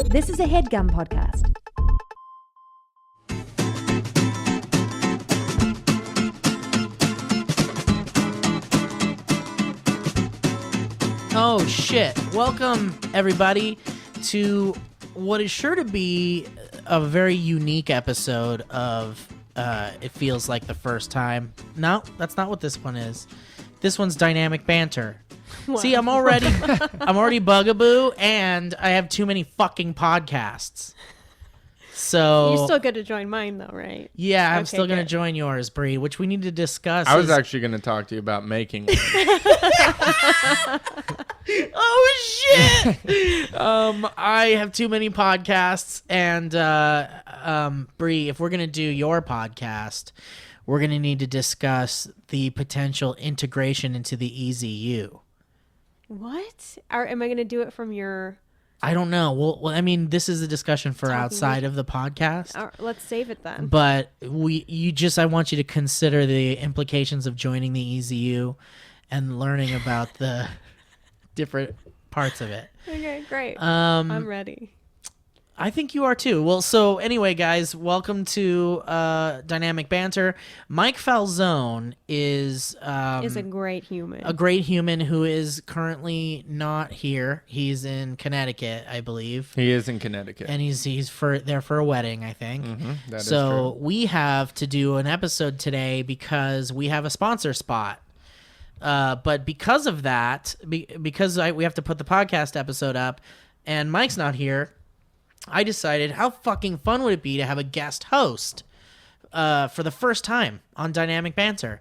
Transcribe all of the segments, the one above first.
This is a HeadGum podcast. Oh shit. Welcome everybody to what is sure to be a very unique episode of It Feels Like the First Time. No, that's not what this one is. This one's Dynamic Banter. Wow. See, I'm already bugaboo, and I have too many fucking podcasts. So you still get to join mine though, right? Yeah, I'm still going to join yours, Bree, which we need to discuss. I was actually going to talk to you about making one. Oh shit! I have too many podcasts, and Bree, if we're gonna do your podcast, we're gonna need to discuss the potential integration into the EZU. What? Am I gonna do it from your? I don't know. Well, I mean, this is a discussion for outside of the podcast. Let's save it then. But I want you to consider the implications of joining the EZU and learning about the different parts of it. Okay, great. I'm ready. I think you are too. Well, so anyway, guys, welcome to Dynamic Banter. Mike Falzone is a great human. A great human who is currently not here. He's in Connecticut, I believe. He is in Connecticut, and he's there for a wedding, I think. Mm-hmm, that so is true. We have to do an episode today because we have a sponsor spot. But because of that, because we have to put the podcast episode up, and Mike's not here, I decided how fucking fun would it be to have a guest host for the first time on Dynamic Banter.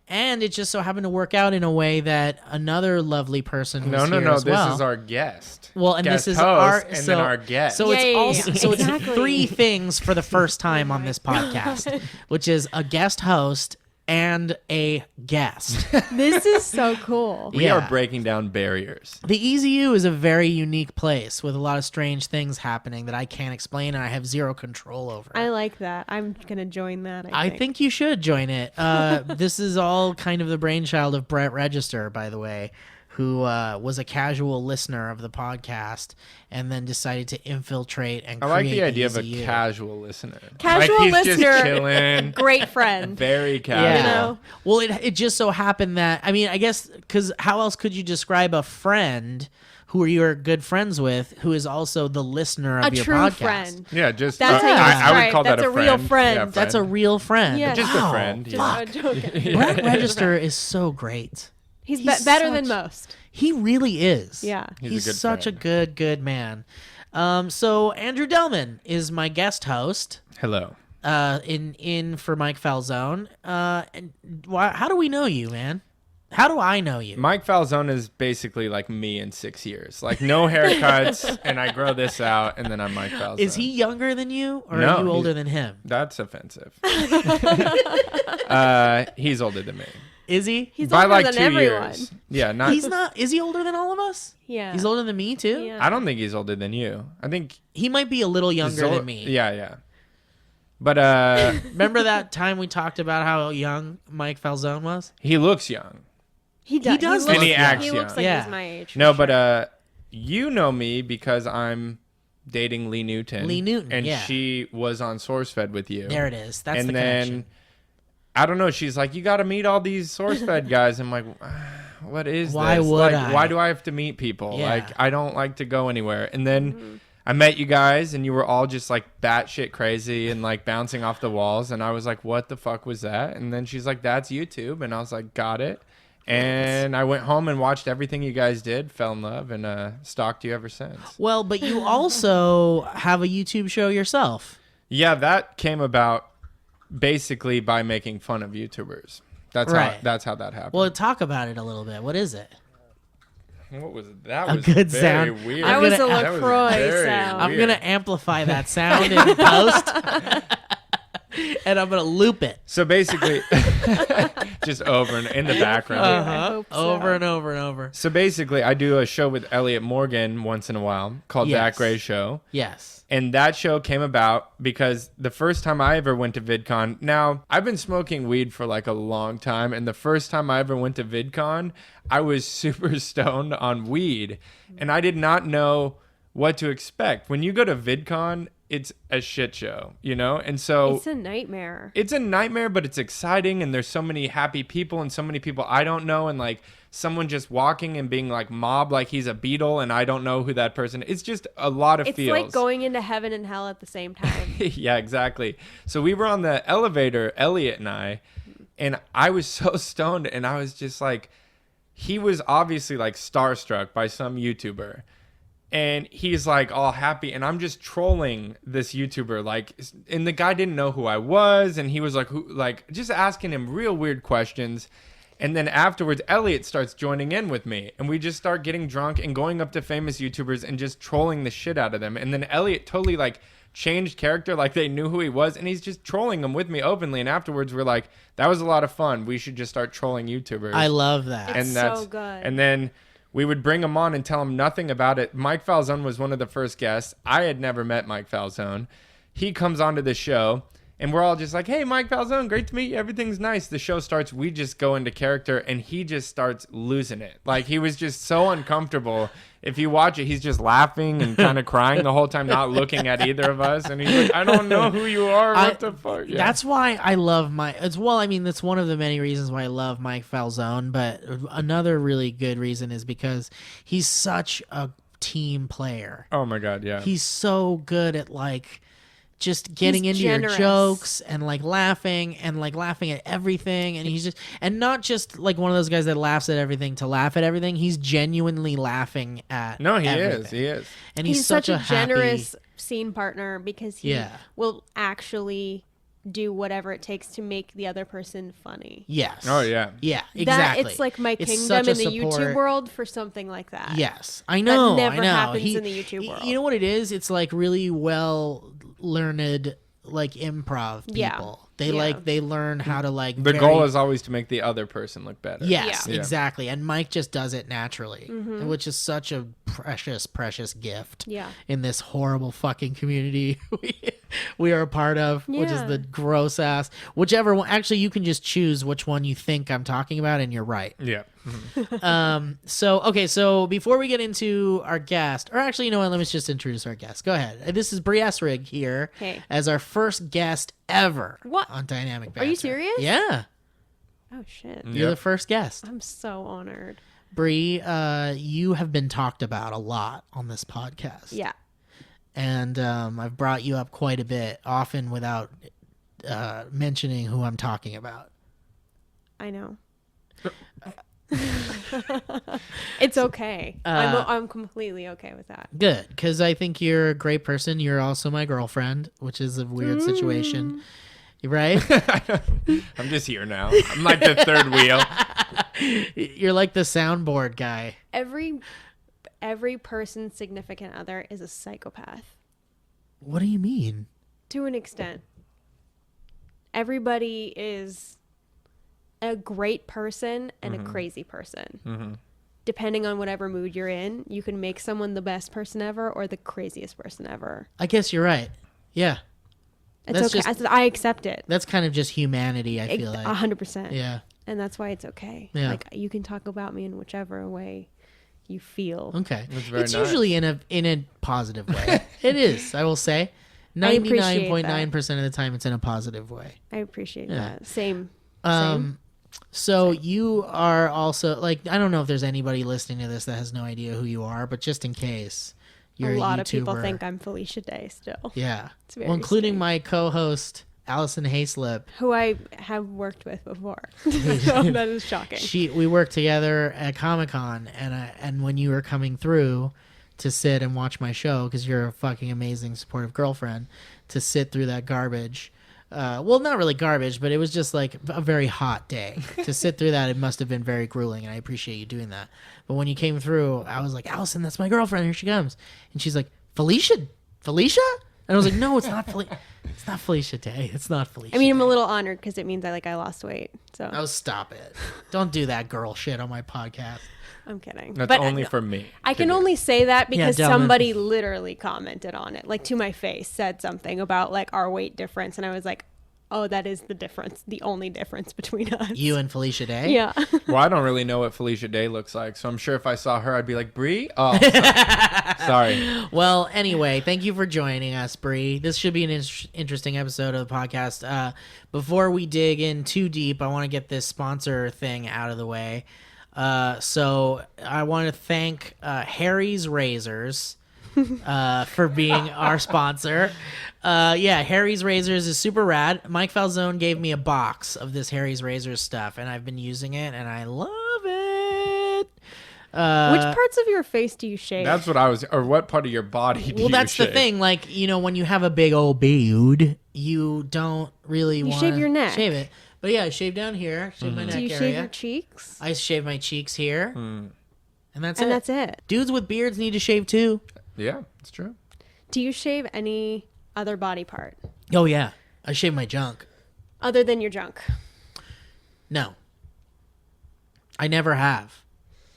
And it just so happened to work out in a way that another lovely person was here as well. This is our guest. Well, and guest this is host, then our guest. So it's also exactly. It's three things for the first time on this podcast, which is a guest host and a guest. This is so cool. We are breaking down barriers. The EZU is a very unique place with a lot of strange things happening that I can't explain and I have zero control over. I like that. I'm going to join that, I think you should join it. This is all kind of the brainchild of Brett Register, by the way, who was a casual listener of the podcast and then decided to infiltrate and create I like the idea EZU. of a casual listener. Casual like he's listener, just chilling, great friend. very casual. Yeah. You know? Well, it just so happened that, I mean, I guess, because how else could you describe a friend who you're good friends with who is also the listener of your true podcast? Friend. Yeah, just That's I would call that's that a real friend. Yeah, That's a real friend. Yeah. Just a friend. Fuck. Okay. Brett Register is so great. He's better than most. He really is. Yeah. He's a good such friend. a good man. So Andrew Delman is my guest host. Hello. In for Mike Falzone. And how do we know you, man? How do I know you? Mike Falzone is basically like me in 6 years. Like no haircuts, and I grow this out, and then I'm Mike Falzone. Is he younger than you, or No, are you older than him? That's offensive. He's older than me. Is he? He's By older like than 2 everyone. years. Yeah, not. He's not. Is he older than all of us? Yeah. He's older than me too. Yeah. I don't think he's older than you. I think He might be a little younger than me. Yeah. But Remember that time we talked about how young Mike Falzone was? he looks young. He does. He does looks, look he acts He looks young. like Yeah. he's my age. No, for sure. but you know me because I'm dating Lee Newton. Lee Newton, and yeah. she was on SourceFed with you. There it is. That's and the then connection. I don't know. She's like, you got to meet all these SourceFed guys. I'm like, what is Why this? would like, I? Why do I have to meet people? Yeah. Like, I don't like to go anywhere. And then I met you guys, and you were all just like batshit crazy and like bouncing off the walls. And I was like, what the fuck was that? And then she's like, that's YouTube. And I was like, got it. And I went home and watched everything you guys did, fell in love, and stalked you ever since. Well, but you also have a YouTube show yourself. Yeah, that came about basically by making fun of YouTubers. That's Right. how that happened. Well, talk about it a little bit. What is it? What was it? That A was good very sound. weird. That was a gonna- That was LaCroix very sound. I'm weird. going to amplify that sound in post. And I'm going to loop it. So basically, just over and in the background. I hope so. Over and over and over. So basically, I do a show with Elliot Morgan once in a while called Yes. That Gray Show. Yes. And that show came about because the first time I ever went to VidCon, now I've been smoking weed for like a long time. And the first time I ever went to VidCon, I was super stoned on weed. And I did not know what to expect. When you go to VidCon, it's a shit show, you know? And so It's a nightmare. it's a nightmare, but it's exciting, and there's so many happy people and so many people I don't know, and like someone just walking and being like mobbed like he's a Beatle and I don't know who that person is. It's just a lot of It's feels. like going into heaven and hell at the same time. Yeah, exactly. So we were on the elevator, Elliot and I was so stoned, and I was just like, he was obviously like starstruck by some YouTuber. And he's like all happy, and I'm just trolling this YouTuber, like, and the guy didn't know who I was, and he was like, who, like, just asking him real weird questions. And then afterwards, Elliot starts joining in with me, and we just start getting drunk and going up to famous YouTubers and just trolling the shit out of them. And then Elliot totally like changed character, like they knew who he was, and he's just trolling them with me openly. And afterwards, we're like, that was a lot of fun. We should just start trolling YouTubers. I love that. It's so good. And then we would bring him on and tell him nothing about it. Mike Falzone was one of the first guests. I had never met Mike Falzone. He comes onto the show, and we're all just like, hey, Mike Falzone, great to meet you. Everything's nice. The show starts. We just go into character, and he just starts losing it. Like, he was just so uncomfortable. If you watch it, he's just laughing and kind of crying the whole time, not looking at either of us. And he's like, I don't know who you are. What the fuck? Yeah. That's why I love that's one of the many reasons why I love Mike Falzone, but another really good reason is because he's such a team player. Oh my God, yeah. He's so good at like just getting He's into generous. your jokes and like laughing at everything, and he's just, and not just like one of those guys that laughs at everything to laugh at everything. He's genuinely laughing at No, he everything. is. And He's such a happy- generous scene partner because he Yeah. will actually do whatever it takes to make the other person funny. Yes. Oh, yeah. Yeah, That exactly. it's like my It's kingdom such a in the YouTube support. world for something like that. Yes, I know. never I know. happens in the YouTube world. You know what it is? It's like really well learned, like improv people. Yeah. They Yeah. they learn how to like. The goal is always to make the other person look better. Yes, Yeah. exactly. And Mike just does it naturally, which is such a precious, precious gift. Yeah. In this horrible fucking community we are a part of, which is Yeah. the gross ass. Whichever one. Actually, you can just choose which one you think I'm talking about, and you're right. Yeah. So before we get into our guest, or actually, you know what? Let me just introduce our guest. Go ahead. This is Bree Essrig here Hey. as our first guest ever What? on Dynamic Banter. Are you serious? Yeah. Oh shit. You're Yep. the first guest. I'm so honored. Bree, you have been talked about a lot on this podcast. Yeah. And I've brought you up quite a bit, often without mentioning who I'm talking about. I know. It's okay. I'm completely okay with that. Good, because I think you're a great person. You're also my girlfriend, which is a weird situation. Right? I'm just here now. I'm like the third wheel. You're like the soundboard guy. Every person's significant other is a psychopath What do you mean? to an extent. Everybody is a great person and a crazy person. Depending on whatever mood you're in, you can make someone the best person ever or the craziest person ever. I guess you're right. Yeah. It's That's okay. just- I accept it. That's kind of just humanity, I feel like. 100%. Yeah. And that's why it's okay. Yeah. Like you can talk about me in whichever way you feel. Okay. That's very It's nice. usually in a positive way. It is, I will say. I appreciate 99.9% of the time it's in a positive way. I appreciate Yeah. that. Same. So you are also like, I don't know if there's anybody listening to this that has no idea who you are, but just in case, you're A lot YouTuber. of people think I'm Felicia Day still. Yeah. It's very Well, including strange. my co-host Allison Hayslip. Who I have worked with before. So that is shocking. We worked together at Comic-Con, and when you were coming through to sit and watch my show, because you're a fucking amazing supportive girlfriend, to sit through that garbage. Well, not really garbage, but it was just like a very hot day. To sit through that, it must have been very grueling, and I appreciate you doing that. But when you came through, I was like, Allison, that's my girlfriend. Here she comes. And she's like, Felicia? And I was like, no, it's not Felicia. It's not Felicia Day. It's not Felicia I mean, I'm Day. a little honored because it means I lost weight. So Oh, stop it. Don't do that girl shit on my podcast. I'm kidding. That's But only for me. I can to do. only say that because Delman. somebody literally commented on it, like to my face, said something about like our weight difference, and I was like, oh, that is the difference. The only difference between us. You and Felicia Day? Yeah. Well, I don't really know what Felicia Day looks like, so I'm sure if I saw her, I'd be like, Bree? Oh, sorry. Well, anyway, thank you for joining us, Bree. This should be an interesting episode of the podcast. Before we dig in too deep, I want to get this sponsor thing out of the way. So I want to thank Harry's Razors for being our sponsor. Harry's Razors is super rad. Mike Falzone gave me a box of this Harry's Razors stuff, and I've been using it, and I love it. Which parts of your face do you shave? That's what I was, or what part of your body do Well, you that's shave? the thing. Like, when you have a big old beard, you don't really want to shave your neck. shave it. But yeah, I shave down here, shave my neck do you area. shave your cheeks? I shave my cheeks here, and that's it. And that's it. Dudes with beards need to shave too. Yeah, it's true. Do you shave any other body part Oh yeah, I shave my junk. other than your junk? No, I never have.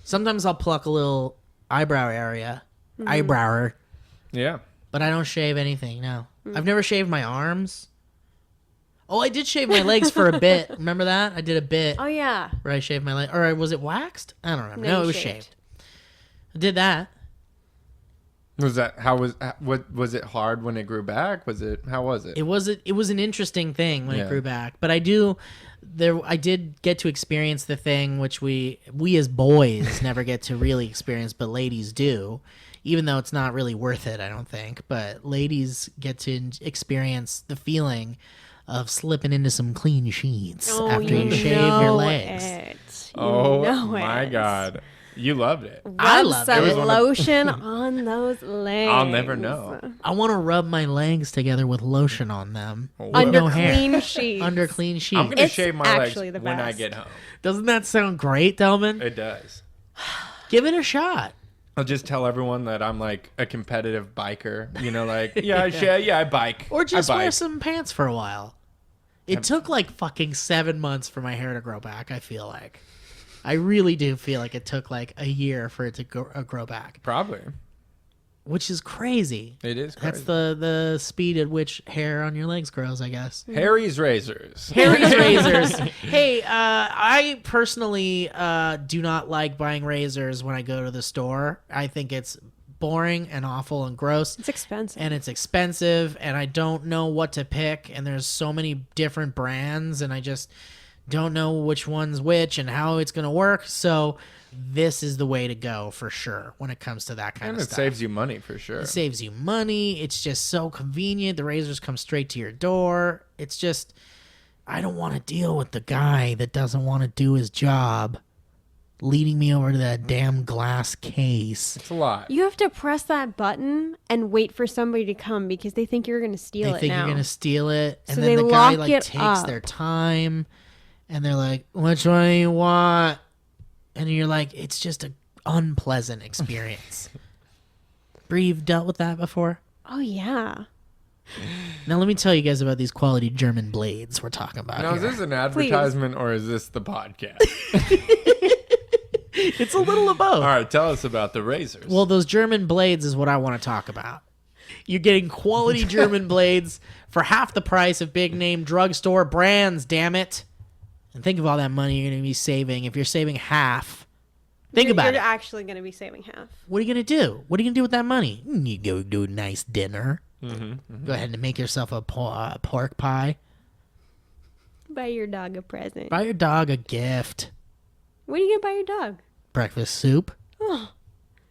Sometimes I'll pluck a little eyebrow area, eyebrower, Yeah. but I don't shave anything. No, I've never shaved my arms. Oh, I did shave my legs for a bit. Remember that? I did a bit Oh yeah. where I shaved my leg, or was it waxed? I don't remember. No, No, you it was shaved. shaved. I did that. Was it hard when it grew back? How was it? It was an interesting thing when Yeah. it grew back, but I did get to experience the thing which we as boys never get to really experience, but ladies do, even though it's not really worth it, I don't think. But ladies get to experience the feeling of slipping into some clean sheets after you shave your legs. My God. You loved it. I Rub love some it. lotion on those legs. I'll never know. I want to rub my legs together with lotion on them. with Under no hair. clean sheets. Under clean sheets. I'm going to It's shave my legs actually the when I best. get home. Doesn't that sound great, Delman? It does. Give it a shot. I'll just tell everyone that I'm like a competitive biker. I bike. Or just I wear bike. some pants for a while. It took like fucking 7 months for my hair to grow back, I feel like. I really do feel like it took like a year for it to grow back, Probably. which is crazy. It is crazy. That's the speed at which hair on your legs grows, I guess. Harry's Razors. Harry's Razors. Hey, I personally do not like buying razors when I go to the store. I think it's boring and awful and gross. It's expensive. And it's expensive, and I don't know what to pick, and there's so many different brands, and I just don't know which one's which and how it's going to work. So this is the way to go for sure when it comes to that kind And of it stuff. saves you money for sure. It saves you money. It's just so convenient. The razors come straight to your door. It's just, I don't want to deal with the guy that doesn't want to do his job leading me over to that damn glass case. It's a lot. You have to press that button and wait for somebody to come because they think you're going to steal They it think now. you're going to steal it. And So then they the guy lock like it takes up. their time and they're like, which one do you want? And you're like, it's just an unpleasant experience. Bree, you've dealt with that before? Oh, yeah. Now let me tell you guys about these quality German blades we're talking about Now, is here. this an advertisement or is this the podcast? It's a little of both. All right, tell us about the razors. Well, those German blades is what I want to talk about. You're getting quality German blades for half the price of big name drugstore brands, damn it. And think of all that money you're going to be saving if you're saving half. Think about You're it. actually going to be saving half. What are you going to do? What are you going to do with that money? You go do a nice dinner. Go ahead and make yourself a pork pie. Buy your dog a present. Buy your dog a gift. What are you going to buy your dog? Breakfast soup.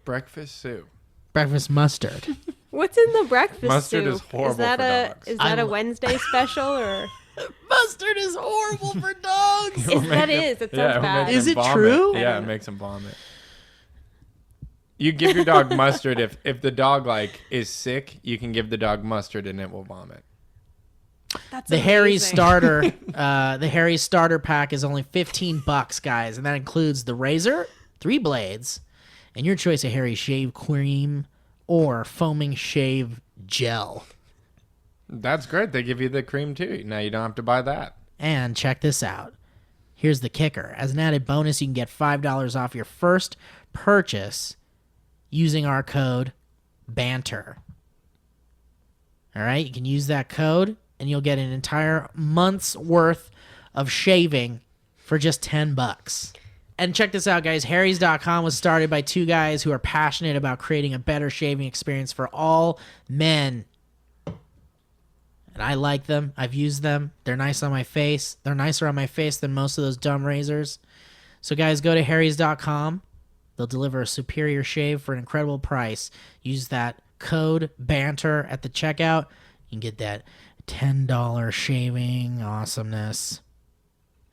Breakfast soup. Breakfast mustard. What's in the breakfast Mustard soup? is horrible Is that for dogs. Is that I a lo- Wednesday special or? Mustard is horrible for dogs. It sounds bad. Is it true? Yeah, it makes them vomit. You give your dog mustard if the dog like is sick, you can give the dog mustard and it will vomit. That's The Harry's amazing. starter, the Harry's starter pack is only $15, guys, and that includes the razor, 3 blades, and your choice of Harry shave cream or foaming shave gel. That's great. They give you the cream too. Now you don't have to buy that. And check this out. Here's the kicker. As an added bonus, you can get $5 off your first purchase using our code BANTER. All right, you can use that code and you'll get an entire month's worth of shaving for just $10. And check this out, guys. Harry's.com was started by two guys who are passionate about creating a better shaving experience for all men. And I like them. I've used them. They're nice on my face. They're nicer on my face than most of those dumb razors. So, guys, go to Harry's.com. They'll deliver a superior shave for an incredible price. Use that code BANTER at the checkout. You can get that $10 shaving awesomeness.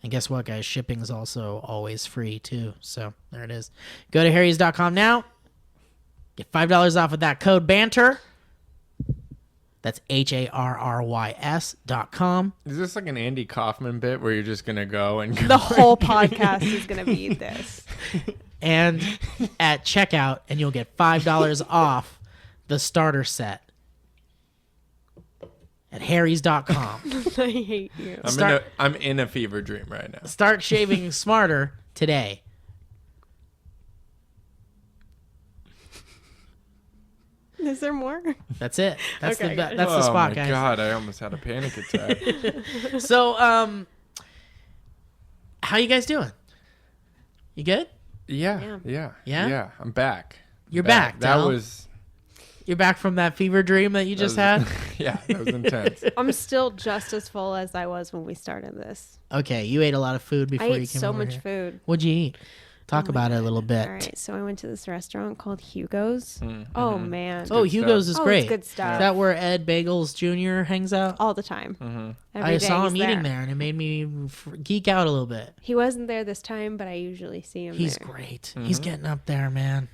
And guess what, guys? Shipping is also always free, too. So, there it is. Go to Harry's.com now. Get $5 off with that code BANTER. That's HARRYS.com. Is this like an Andy Kaufman bit where you're just going to go and go? The whole podcast is going to be this. And at checkout, and you'll get $5 off the starter set at Harry's.com. I hate you. I'm in a fever dream right now. Start shaving smarter today. Is there more? That's it. That's Okay, the good. that's the spot, Oh guys. my God, I almost had a panic attack. So, how you guys doing? You good? Yeah. I'm back. You're back, That Del. was. You're back from that fever dream that you just had? Yeah, that was intense. I'm still just as full as I was when we started this. Okay, you ate a lot of food before I you ate came so over much here. food. What'd you eat? Talk about it a little bit. All right, so I went to this restaurant called Hugo's. Oh, man. Oh, good Hugo's stuff. is Oh, great. it's good stuff. Is that where Ed Bagels Jr. hangs out? All the time. Every I day saw him he's eating there, and it made me geek out a little bit. He wasn't there this time, but I usually see him He's there. great. He's getting up there, man.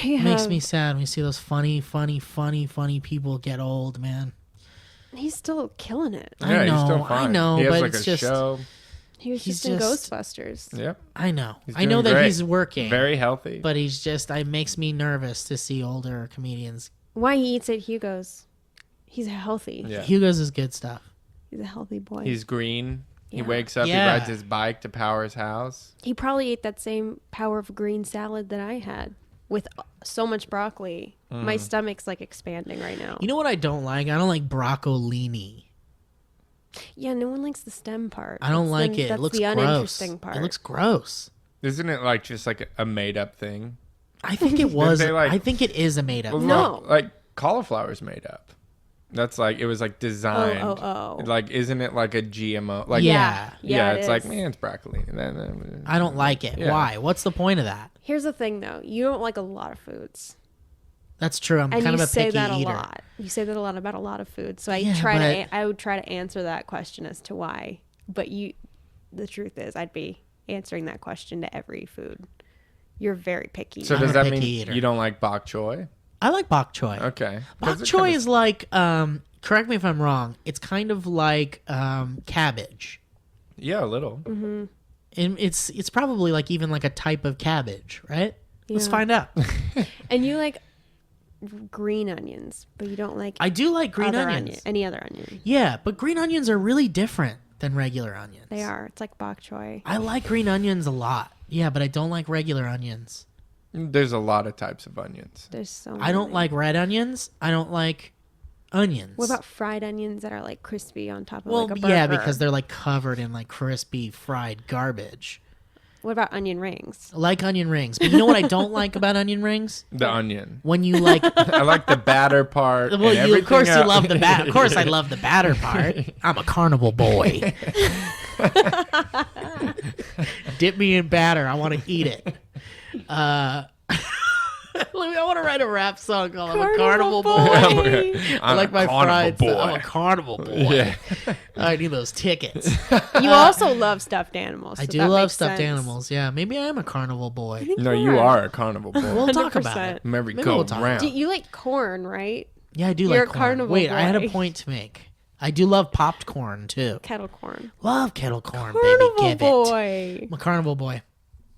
Yeah. Makes me sad when you see those funny people get old, man. He's still killing it. I He's still know, fine. I know, He has but like it's a just, show. He was He's just in just- Ghostbusters. Yep. I know. He's I know doing that great. he's working, Very healthy. but he's just, it makes me nervous to see older comedians. Why he eats at Hugo's? He's healthy. Yeah. Hugo's is good stuff. He's a healthy boy. He's green. He Yeah. wakes up. Yeah. He rides his bike to power his house. He probably ate that same power of green salad that I had with so much broccoli. My stomach's like expanding right now. You know what I don't like? I don't like broccolini. Yeah, no one likes the stem part. I don't like it. It That's looks the gross. uninteresting part. It looks gross. Isn't it like just like a made up thing? I think it was. they, like- I think it is a made up. Well, No. like cauliflower's made up. That's like it was like designed. Oh. Like, isn't it like a GMO? Like, Yeah. Yeah, it's it like, is. man, it's broccoli. I don't like it. Yeah. Why? What's the point of that? Here's the thing, though. You don't like a lot of foods. That's true. I'm And kind you of a say picky that eater. a lot. You say that a lot about a lot of food. So Yeah, I would try to answer that question as to why. But the truth is, I'd be answering that question to every food. You're very picky. So I'm does a that picky mean eater. you don't like bok choy? I like bok choy. Okay. Bok choy is like, correct me if I'm wrong, it's kind of like cabbage. Yeah, a little. Mm-hmm. And it's probably like even like a type of cabbage, right? Let's Yeah. find out. And you like green onions, but you don't like I do like green other onions. any other onion. Yeah, but green onions are really different than regular onions. They are. It's like bok choy. I like green onions a lot. Yeah, but I don't like regular onions. There's a lot of types of onions. There's so many. I don't like red onions. I don't like onions. What about fried onions that are like crispy on top of well, like a burger? yeah, because they're like covered in like crispy fried garbage. What about onion rings? I like onion rings, but you know what I don't like about onion rings? The onion. When you like, I like the batter part. well, and of everything course you else. love the batter. Of course I love the batter part. I'm a carnival boy. Dip me in batter. I want to eat it. I want to write a rap song called "I'm a Carnival Boy." I I'm like a my carnival fried. boy. I'm a carnival boy. Yeah. I need those tickets. You also love stuffed animals. I so do that love makes stuffed sense. animals. Yeah, maybe I am a carnival boy. No, you are a carnival boy. We'll talk about 100%. it. Maybe Maybe go we'll talk. round. Do you like corn, right? Yeah, I do You're like a corn. carnival Wait, I had a boy. point to make. I do love popped corn too. Kettle corn. Love kettle corn, Carnival baby. Give it. boy. I'm a carnival boy.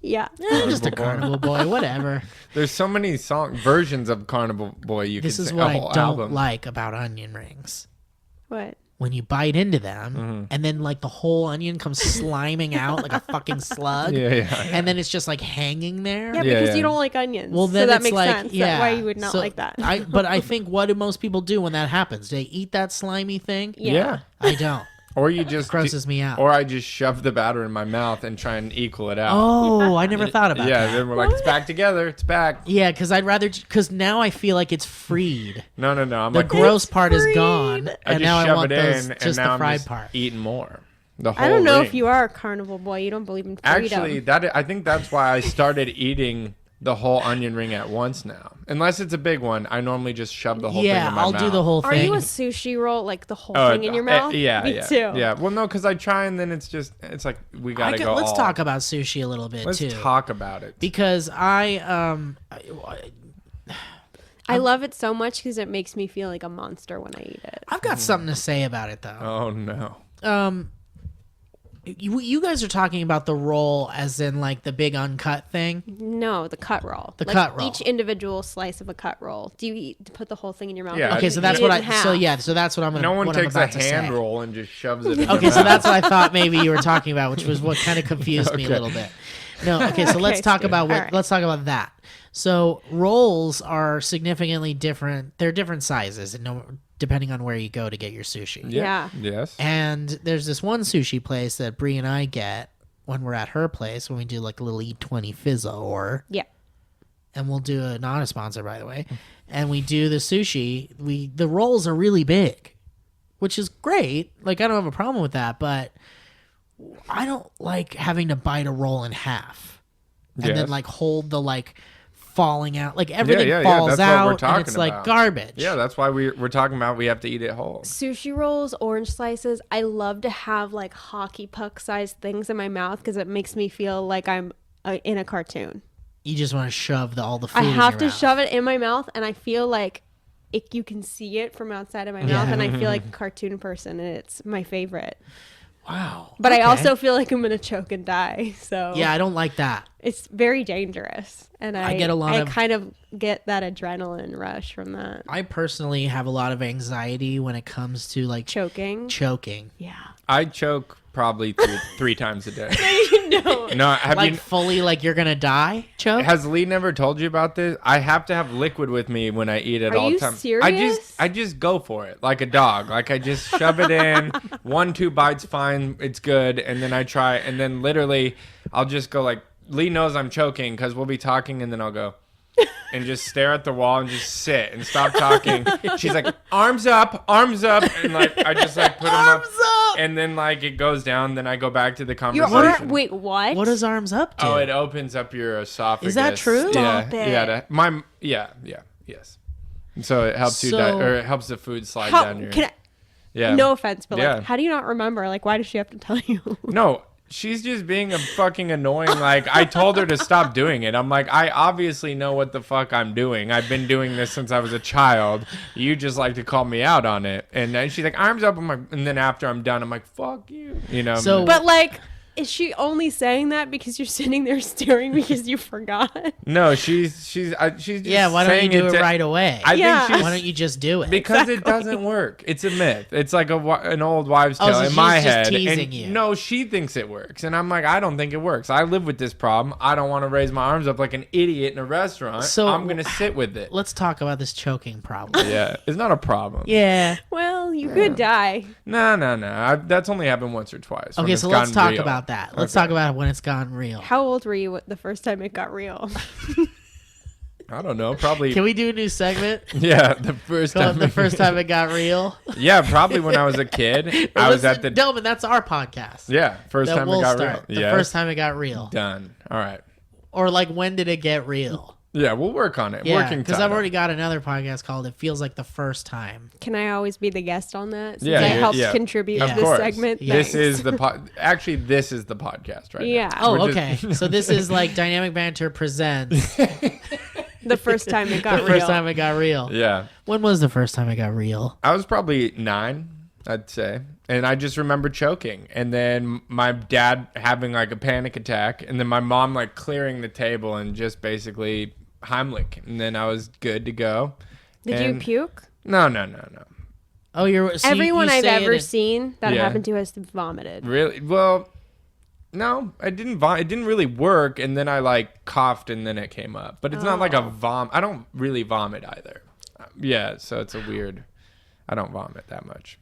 Yeah. I'm just a Carnival boy. carnival boy. Whatever. There's so many versions of Carnival Boy you This can is sing. what a I whole don't album. like about onion rings. What? when you bite into them, and then like the whole onion comes sliming out like a fucking slug. Yeah. And then it's just like hanging there. Yeah, Yeah, because yeah. you don't like onions. Well, then so that it's makes like, sense. yeah. That's why you would not So like that. But I think, what do most people do when that happens? They eat that slimy thing? Yeah. I don't. Or you just Grosses me out. Or I just shove the batter in my mouth and try and equal it out. Oh, I never thought about yeah, that. then we're like, it's back together. It's back. Yeah, because I'd rather, because now I feel like it's freed. No. I'm The like, gross part is freed. gone, I and just now I shove want it those, in, and just now the I'm fried just part. eating more. The whole I don't know ring. if you are a carnivore boy. You don't believe in freedom. Actually, I think that's why I started eating the whole onion ring at once now. Unless it's a big one, I normally just shove the whole thing in my I'll mouth. do the whole thing. Are you a sushi roll, like the whole thing in your mouth? Yeah, Me yeah. too. Yeah, well, no, because I try and then it's like we gotta go. Let's all. talk about sushi a little bit Let's too. talk about it. Because I love it so much because it makes me feel like a monster when I eat it. I've got something to say about it though. Oh no. You guys are talking about the roll as in like the big uncut thing. No, the cut roll. The like cut roll. Each individual slice of a cut roll. Do you put the whole thing in your mouth? Yeah. Like Okay, you so that's eat what it I. in half? So that's what I'm gonna. No one what takes I'm a about to hand say. roll and just shoves it in Okay, their so mouth. that's what I thought maybe you were talking about, which was what kind of confused me a Okay. little bit. No, okay, so let's Okay, talk Stu. about what. All right. Let's talk about that. So rolls are significantly different. They're different sizes, and depending on where you go to get your sushi. Yeah. Yes. And there's this one sushi place that Bree and I get when we're at her place when we do like a little E20 Fizzo or Yeah. and we'll do a not a sponsor by the way, and we do the sushi. The rolls are really big, which is great. Like I don't have a problem with that, but I don't like having to bite a roll in half and Yes. then like hold the like falling out, like everything yeah, falls that's what we're out talking and it's like about. garbage. Yeah, that's why we're talking about we have to eat it whole. Sushi rolls, orange slices. I love to have like hockey puck sized things in my mouth because it makes me feel like I'm in a cartoon. You just want to shove all the food. I in have your to mouth. shove it in my mouth, and I feel like you can see it from outside of my mouth, and I feel like a cartoon person, and it's my favorite. Wow. But Okay. I also feel like I'm gonna choke and die. So Yeah, I don't like that. it's very dangerous, and I get a lot of- kind of get that adrenaline rush from that I personally have a lot of anxiety when it comes to like choking. choking. Yeah. I choke probably three times a day. No. No, have Like you? fully like you're gonna die choke? Has Lee never told you about this? I have to have liquid with me when I eat at Are all you times. serious? I just go for it like a dog. Like I just shove it in. 1-2 bites, fine, it's good, and then I try, and then literally I'll just go like Lee knows I'm choking because we'll be talking, and then I'll go and just stare at the wall and just sit and stop talking. She's like, arms up, and like I just like put them Arms up! and then like it goes down. Then I go back to the Your conversation. arm. Wait, what? What is arms up to? Oh, it opens up your esophagus. Is that true? Stop Yeah, it. yes. So it helps or it helps the food slide How, down your. can I, Yeah. No offense, but Yeah. like, how do you not remember? Like, why does she have to tell you? No, she's just being a fucking annoying. Like I told her to stop doing it. I'm like, I obviously know what the fuck I'm doing. I've been doing this since I was a child. You just like to call me out on it. And then she's like, arms up. I'm like, and then after I'm done, I'm like, fuck you. You know. So- But like, is she only saying that because you're sitting there staring because you forgot? no, she's just Yeah, why don't you saying do it to- right away? I Yeah. think she's Why don't you just do it? because it doesn't work. It's a myth. It's like an old wives' Oh, tale so in she's my just head. teasing And you. no, she thinks it works, and I'm like, I don't think it works. I live with this problem. I don't want to raise my arms up like an idiot in a restaurant. So- I'm gonna sit with it. Let's talk about this choking problem. Yeah, it's not a problem. Yeah. Well, you could die. No. That's only happened once or twice. when Okay, it's so let's gotten talk real. about that. Let's Okay. talk about when it's gone real. How old were you the first time it got real? I don't know. Probably. Can we do a new segment? Yeah, the first Called time. the first time it got real. Yeah, probably when I was a kid. I was at the. Delman. That's our podcast. Yeah, first that time we'll it got start. real. The Yes. first time it got real, Done. All right. or like when did it get real? Yeah, we'll work on it. Yeah, Working because I've title. already got another podcast called "It Feels Like the First Time." Can I always be the guest on that? Since Yeah, I yeah, helped yeah. contribute Of to this course. segment. Yeah. This Thanks. is the actually this is the podcast right Yeah. now. Oh, We're okay. just- So this is like Dynamic Banter presents The first time it got the real. first time it got real. Yeah. When was the first time it got real? I was probably 9, I'd say. And I just remember choking. And then my dad having like a panic attack. And then my mom like clearing the table and just basically Heimlich. And then I was good to go. Did you And- puke? No. Oh, Everyone I've say it ever in- seen that Yeah. happened to has vomited. Really? Well, no, I didn't. It didn't really work, and then I like coughed, and then it came up. But it's not like a vom. I don't really vomit either. Yeah, so it's a weird. I don't vomit that much.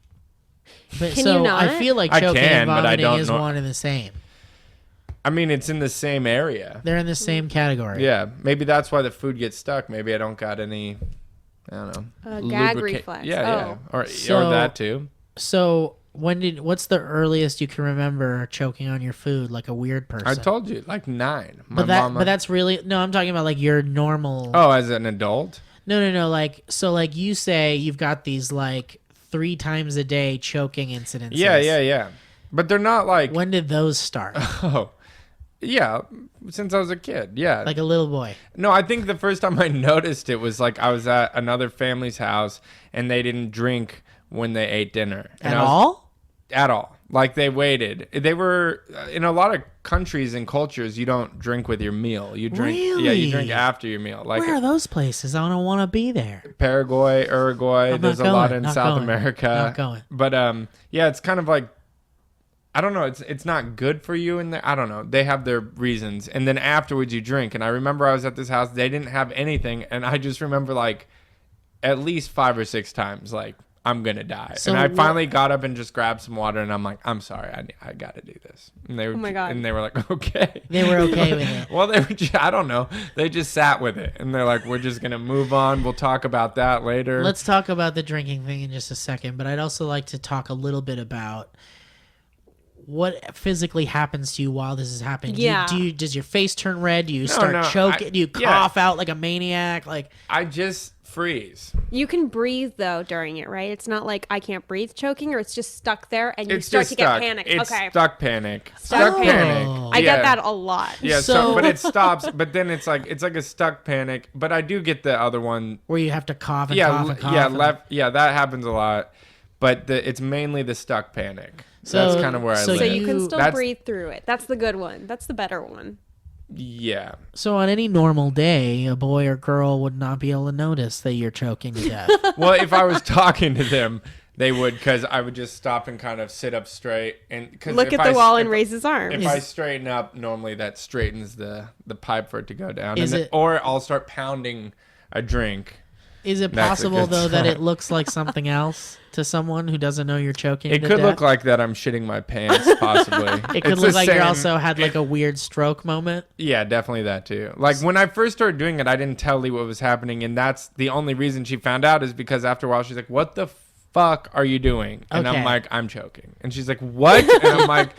But Can so you not? I feel like I choking can, and but I vomiting don't is know- one and the same. I mean, it's in the same area. They're in the same category. Yeah, maybe that's why the food gets stuck. Maybe I don't got any. I don't know. Gag lubrica- reflex. Yeah, Oh. or So- that too. So what's the earliest you can remember choking on your food like a weird person? I told you, like 9. My But that's really no. I'm talking about like your normal. Oh, as an adult. No. Like so, like you say, you've got these like 3 times a day choking incidences. Yeah. But they're not like. When did those start? Oh, yeah. Since I was a kid, yeah. Like a little boy. No, I think the first time I noticed it was like I was at another family's house and they didn't drink when they ate dinner. And At all? At all. Like they waited. They were in a lot of countries and cultures. You don't drink with your meal. You drink. Yeah, you drink Really? after your meal. Like Where are those places? I don't want to be there. Paraguay, Uruguay. I'm There's not a lot going, in not South going, America. not going. But yeah, it's kind of like. I don't know. It's not good for you in there. I don't know. They have their reasons. And then afterwards you drink. And I remember I was at this house. They didn't have anything. And I just remember like at least 5 or 6 times like I'm going to die. So and I what- finally got up and just grabbed some water. And I'm like, I'm sorry. I got to do this. And they were, Oh my God. And they were like, okay. They were okay with it. Well, they were just, I don't know. They just sat with it. And they're like, we're just going to move on. We'll talk about that later. Let's talk about the drinking thing in just a second, but I'd also like to talk a little bit about what physically happens to you while this is happening. Yeah. Does your face turn red? Do you start no, choking? Do you yeah. cough out like a maniac? Like I just freeze. You can breathe though during it, right? It's not like I can't breathe choking, or it's just stuck there and you It's start just to stuck. get panic. It's Okay. stuck panic. Stuck Stuck panic. panic. I Yeah. get that a lot. Yeah, So- but it stops. But then it's like a stuck panic. But I do get the other one. where you have to cough and Yeah, cough and cough. yeah, and- yeah. That happens a lot. But it's mainly the stuck panic. So- That's kind of where I so live. So you can still That's- breathe through it. That's the good one. That's the better one. Yeah. So on any normal day, a boy or girl would not be able to notice that you're choking to death. Well, if I was talking to them, they would, because I would just stop and kind of sit up straight and Look at the wall and raise his arms. If I straighten up, normally that straightens the pipe for it to go down. Is And then- it- or I'll start pounding a drink. Is it That's a possible good though that sign. it looks like something else to someone who doesn't know you're choking? It to could death? look like that I'm shitting my pants, possibly. It could It's look the like you same- also had like a weird stroke moment. Yeah, definitely that too. Like when I first started doing it, I didn't tell Lee what was happening, and that's the only reason she found out is because after a while she's like, "What the fuck are you doing?" And Okay. I'm like, "I'm choking," and she's like, "What?" And I'm like,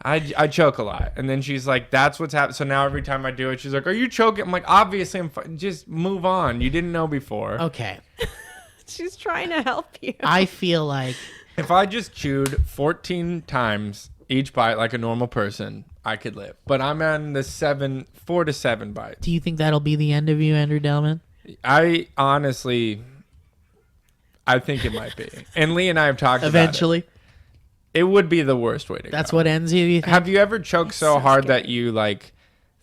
I choke a lot. And then she's like, that's what's happening. So now every time I do it, she's like, are you choking? I'm like, obviously, just move on. You didn't know before. Okay. She's trying to help you. I feel like If I just chewed 14 times each bite like a normal person, I could live. But I'm on the 4 to 7 bites. do you think that'll be the end of you, Andrew Delman? I honestly, I think it might be. And Lee and I have talked Eventually. about it. It would be the worst way to That's go. what ends you think? Have you ever choked so so hard scary. that you like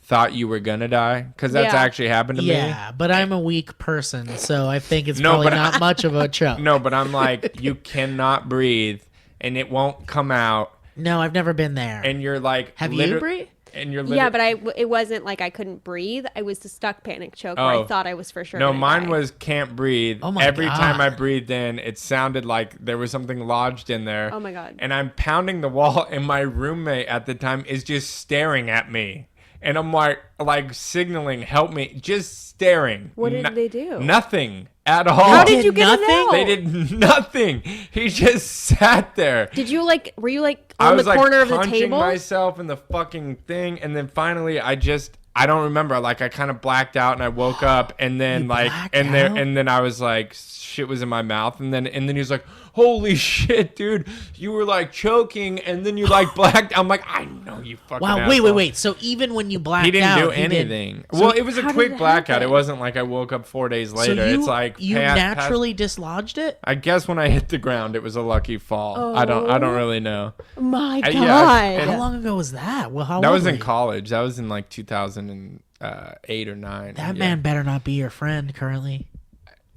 thought you were gonna die? Because that's Yeah. actually happened to me. Yeah, but I'm a weak person, so I think it's No, probably but not much of a choke. No, but I'm like, you cannot breathe and it won't come out. No, I've never been there. And you're like, Have you, Bree? And you're Yeah, but it wasn't like I couldn't breathe. I was the stuck panic choke where Oh. I thought I was for sure. No, gonna mine die. was can't breathe. Oh my Every time I God. breathed in, it sounded like there was something lodged in there. Oh my God. And I'm pounding the wall, and my roommate at the time is just staring at me. And I'm like signaling, help me, just staring. What did they do? Nothing at all. How did you get it nothing? out? They did nothing. He just sat there. Did you were you like I on the was corner of the punching table? myself in the fucking thing, and then finally I don't remember. Like I kind of blacked out, and I woke up, and then You like blacked and there out? and then I was like shit was in my mouth, and then he was like, holy shit, dude, you were like choking, and then you like blacked. I'm like, I know you fucking. Wow, asshole. wait. So even when you blacked He didn't out, do he did- anything. Well, it was a how did quick it blackout. happen? It wasn't like I woke up 4 days So later. you, It's like you past- naturally dislodged it? I guess when I hit the ground, it was a lucky fall. I don't really know. My God. yeah, How long ago was that? Well, how That old was were in you? college. That was in like 2008 or 9. That Yeah. man better not be your friend currently.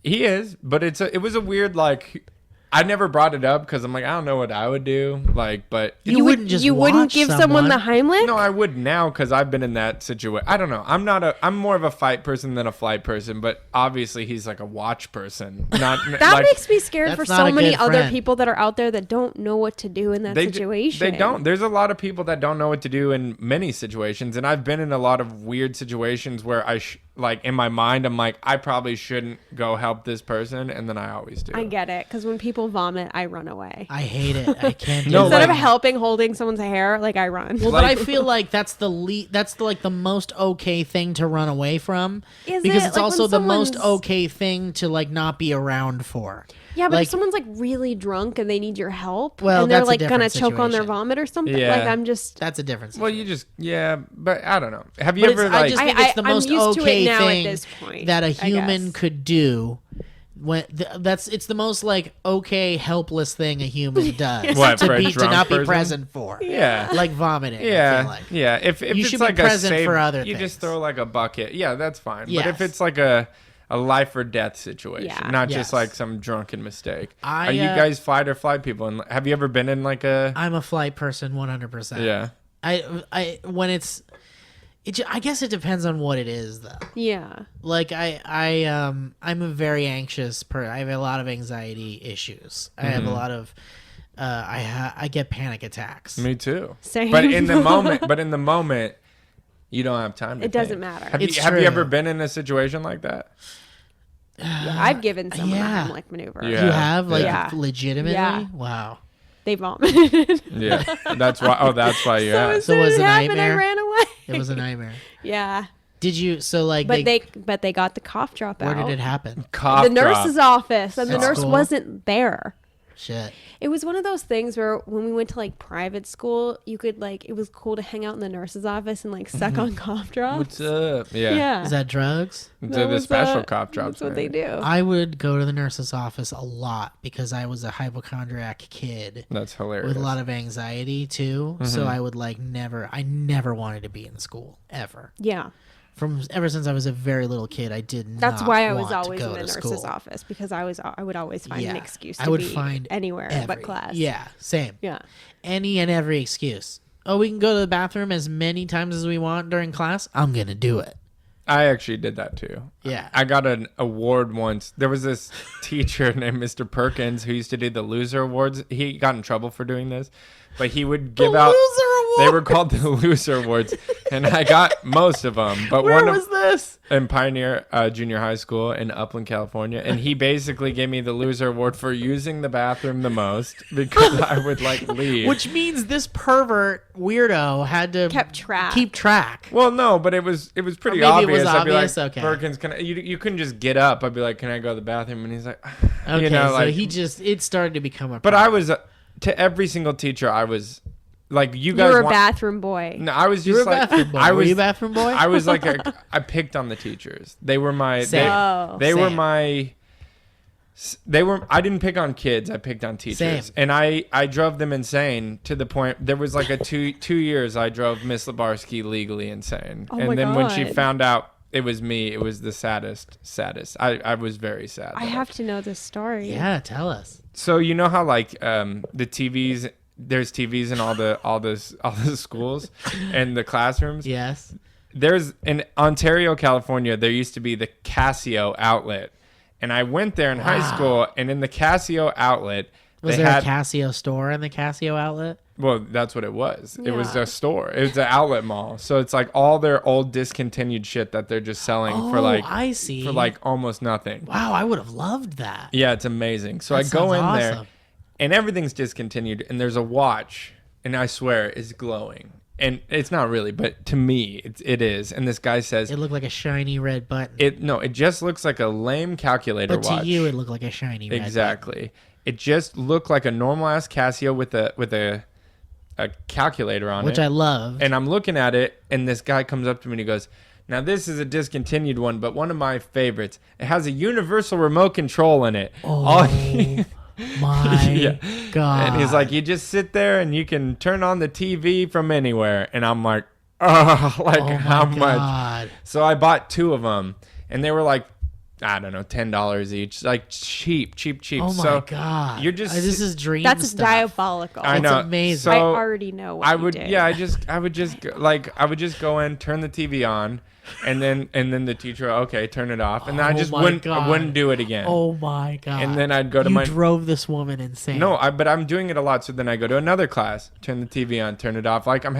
He is, but it was a weird like I never brought it up because I'm like, I don't know what I would do. Like, but You wouldn't just wouldn't watch give someone the Heimlich? no, I would now because I've been in that situation. I don't know. I'm more of a fight person than a flight person, but obviously he's like a watch person. Not That like, makes me scared That's for not so a many good other friend. people that are out there that don't know what to do in that situation. They don't. There's a lot of people that don't know what to do in many situations, and I've been in a lot of weird situations where like in my mind, I'm like, I probably shouldn't go help this person, and then I always do. I get it, because when people vomit, I run away. I hate it. I can't do No, it. Instead like- of holding someone's hair, like I run. Well, but I feel like that's the most okay thing to run away from, Is because it? it's Like, also when the most someone's- okay thing to like not be around for. Yeah, but like, if someone's like really drunk and they need your help, Well, and they're that's a like gonna different choke on their situation. vomit or something, Yeah. like I'm just. that's a difference. Well, you just but I don't know. Have you But ever it's, I like? just think it's the I'm most used to it okay now at thing this point, that a I human guess. could do. When it's the most like okay helpless thing a human does What, for a to drunk not be person? present for. Yeah. Like vomiting. I Yeah, feel like. yeah. If You it's should be like a present save, for other you just things. throw like a bucket. Yeah, that's fine. But Yes. if it's like a life or death situation, Yeah. not Yes. just like some drunken mistake. I, Are you guys fight or flight people? And have you ever been in like a? I'm a flight person 100%. Yeah. I when I guess it depends on what it is though. Yeah. Like I'm a very anxious person. I have a lot of anxiety issues. I have a lot of I get panic attacks. Me too. Same. But in the moment, you don't have time to It doesn't think. matter. Have It's you have you true. ever been in a situation like that? Yeah, I've given someone yeah. a Heimlich maneuver. Yeah. You have like Yeah. legitimately? Yeah. Wow. They vomited. Yeah. That's why. Oh, that's why you So asked. as soon was as it it a happened, I nightmare? ran away. It was a nightmare. Yeah. Did you so like But they got the cough drop where out. did it happen? Cough The drop. nurse's office, and the That's nurse cool. wasn't there. Shit. It was one of those things where when we went to like private school, you could like it was cool to hang out in the nurse's office and like suck on cough drops. What's up? Yeah. Yeah. Is that drugs? The was, special cough drops. That's what man. they do. I would go to the nurse's office a lot because I was a hypochondriac kid That's hilarious. with a lot of anxiety too. So I would like I never wanted to be in school ever. Yeah. Ever since I was a very little kid, I did not. That's why I was want to always go in the to nurse's school. office because I would always find an Yeah. excuse to I would be find anywhere but class. Yeah, same. Yeah. Any and every excuse. Oh, we can go to the bathroom as many times as we want during class. I'm gonna do it. I actually did that too. Yeah. I got an award once. There was this teacher named Mr. Perkins who used to do the loser awards. He got in trouble for doing this, but he would give out. Loser They were called the loser awards, and I got most of them. But Where one was this? in Pioneer Junior High School in Upland, California, and he basically gave me the loser award for using the bathroom the most because I would like leave. Which means this pervert weirdo had to keep track. Well, no, but it was pretty maybe it was obvious. I'd be like, obvious? Okay. Perkins, you couldn't just get up. I'd be like, can I go to the bathroom? And he's like, Okay, you know, so like it started to become a But problem. I was to every single teacher. I was like, you You guys. were a want, bathroom boy. No, I was You were just a like bathroom boy. I Were was you a bathroom boy? I was like I picked on the teachers. They were my. Same. They were Same. my. They were. I didn't pick on kids. I picked on teachers, Same. and I drove them insane to the point. There was like a two years I drove Miss Labarsky legally insane, Oh and my then when she God. found out it was me, it was the saddest. I was very sad. I have to know this story. Yeah, tell us. So you know how like the TVs, there's TVs in all the schools and the classrooms. Yes. There's in Ontario, California, there used to be the Casio outlet, and I went there in high school, and in the Casio outlet, Was they there had a Casio store in the Casio outlet? well, that's what it was. It was Yeah. a store. It was an outlet mall. So it's like all their old discontinued shit that they're just selling for like I see. for like almost nothing. Wow, I would have loved that. Yeah, it's amazing. So That I go in sounds there, awesome. and everything's discontinued, and there's a watch, and I swear it's glowing, and it's not really, but to me it is. And this guy says It looked like a shiny red button. it just looks like a lame calculator but watch. to you, it looked like a shiny red button. Exactly. It just looked like a normal ass Casio with a calculator on Which it. I love. And I'm looking at it, and this guy comes up to me and he goes, "Now this is a discontinued one, but one of my favorites. It has a universal remote control in it." Oh, my Yeah. God. And he's like, "You just sit there and you can turn on the TV from anywhere." And I'm like, "Oh, like oh my how much?" God. So I bought two of them, and they were like I don't know, $10 each, like cheap. Oh my so god! you're just this is dream. That's stuff. diabolical. I know. It's amazing. So I already know what I you would, did. yeah, I would just go in, turn the TV on, and then the teacher, okay, turn it off, and then I just wouldn't do it again. Oh my god! And then I'd go to you my. drove this woman insane. No, but I'm doing it a lot. So then I go to another class, turn the TV on, turn it off. Like and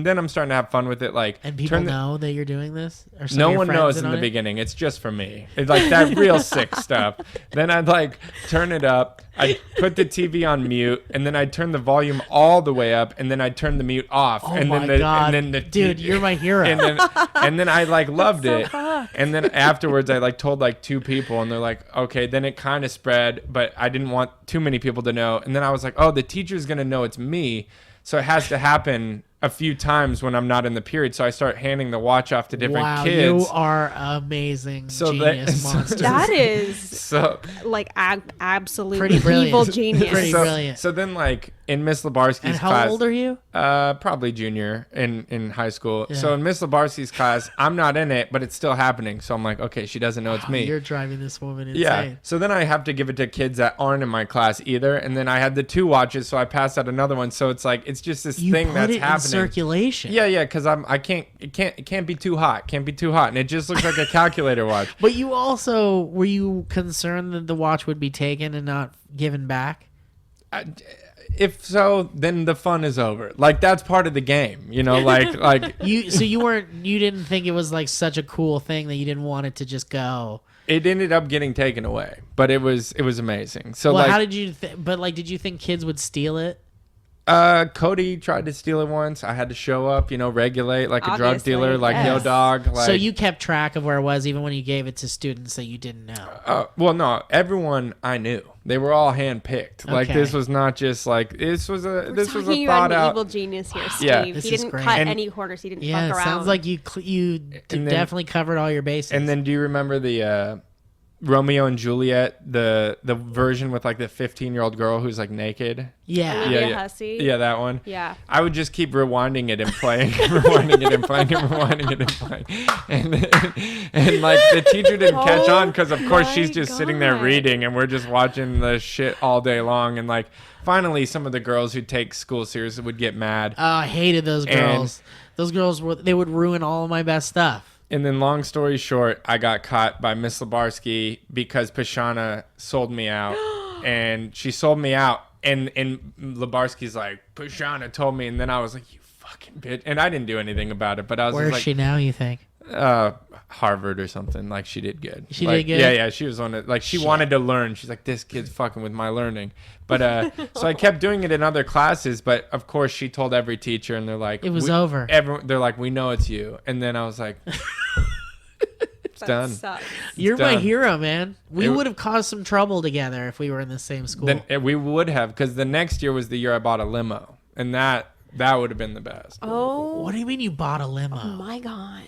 then I'm starting to have fun with it. Like, and people know that you're doing this. Or some no of your one friends knows in the beginning. It's just for me. It's like that real sick stuff. Then I'd like turn it up. I'd put the TV on mute, and then I'd turn the volume all the way up, and then I'd turn the mute off. Oh and my then god, and then dude, you're my hero. And then I like loved so it. fucked. And then afterwards, I like told like 2 people, and they're like, okay. Then it kind of spread, but I didn't want too many people to know. And then I was like, oh, the teacher's gonna know it's me, so it has to happen a few times when I'm not in the period. So I start handing the watch off to different kids. You are amazing, So genius monster. That is So like absolute Pretty brilliant. evil genius. Pretty brilliant. So then like in Miss Labarski's And how class, old are you? probably junior in high school. Yeah. So in Miss Labarski's class, I'm not in it, but it's still happening. So I'm like, okay, she doesn't know it's me. You're driving this woman insane. Yeah. So then I have to give it to kids that aren't in my class either. And then I had the 2 watches, so I passed out another one. So it's like it's just this You thing put that's it happening. in circulation. Yeah, because it can't be too hot. Can't be too hot. And it just looks like a calculator watch. But you also were you concerned that the watch would be taken and not given back? If so, then the fun is over. Like that's part of the game, you know. Like You didn't think it was like such a cool thing that you didn't want it to just go. it ended up getting taken away, but it was amazing. So Well, like, how did you? Did you think kids would steal it? Cody tried to steal it once. I had to show up, regulate like a drug Obviously, dealer, like yo yes. dog. Like, So you kept track of where it was, even when you gave it to students that you didn't know. well, no, everyone I knew. They were all handpicked. Like Okay. this was not just like this was a You thought are an out. evil genius here, Steve. Yeah. This He is didn't great. cut And- any corners. He didn't Yeah, fuck it around. sounds like you then- definitely covered all your bases. And then do you remember the Romeo and Juliet, the version with like the 15-year-old girl who's like naked? yeah, Olivia yeah. Hussey. Yeah, that one. Yeah. I would just keep rewinding it and playing, rewinding it and playing, and rewinding it and playing, and like the teacher didn't catch on because of course she's my just sitting there God. reading, and we're just watching the shit all day long, and like finally some of the girls who take school seriously would get mad, Oh, I hated those girls. Those girls they would ruin all of my best stuff. and then long story short, I got caught by Miss Labarski because Pashana sold me out, and she sold me out. And Labarski's like, Pashana told me, and then I was like, you fucking bitch. And I didn't do anything about it, but I was Where just is like, she now, you think? Harvard or something. Like she did good. She Like, did good? Yeah. She was on it. Like she Shit. wanted to learn. She's like, this kid's fucking with my learning. But so I kept doing it in other classes. But of course, she told every teacher, and they're like, It was over. They're like, we know it's you. And then I was like, it's That done. sucks. You're my done. hero, man. We It- would have caused some trouble together if we were in the same school. Then we would have, because the next year was the year I bought a limo, and that would have been the best. Oh What do you mean you bought a limo? my God.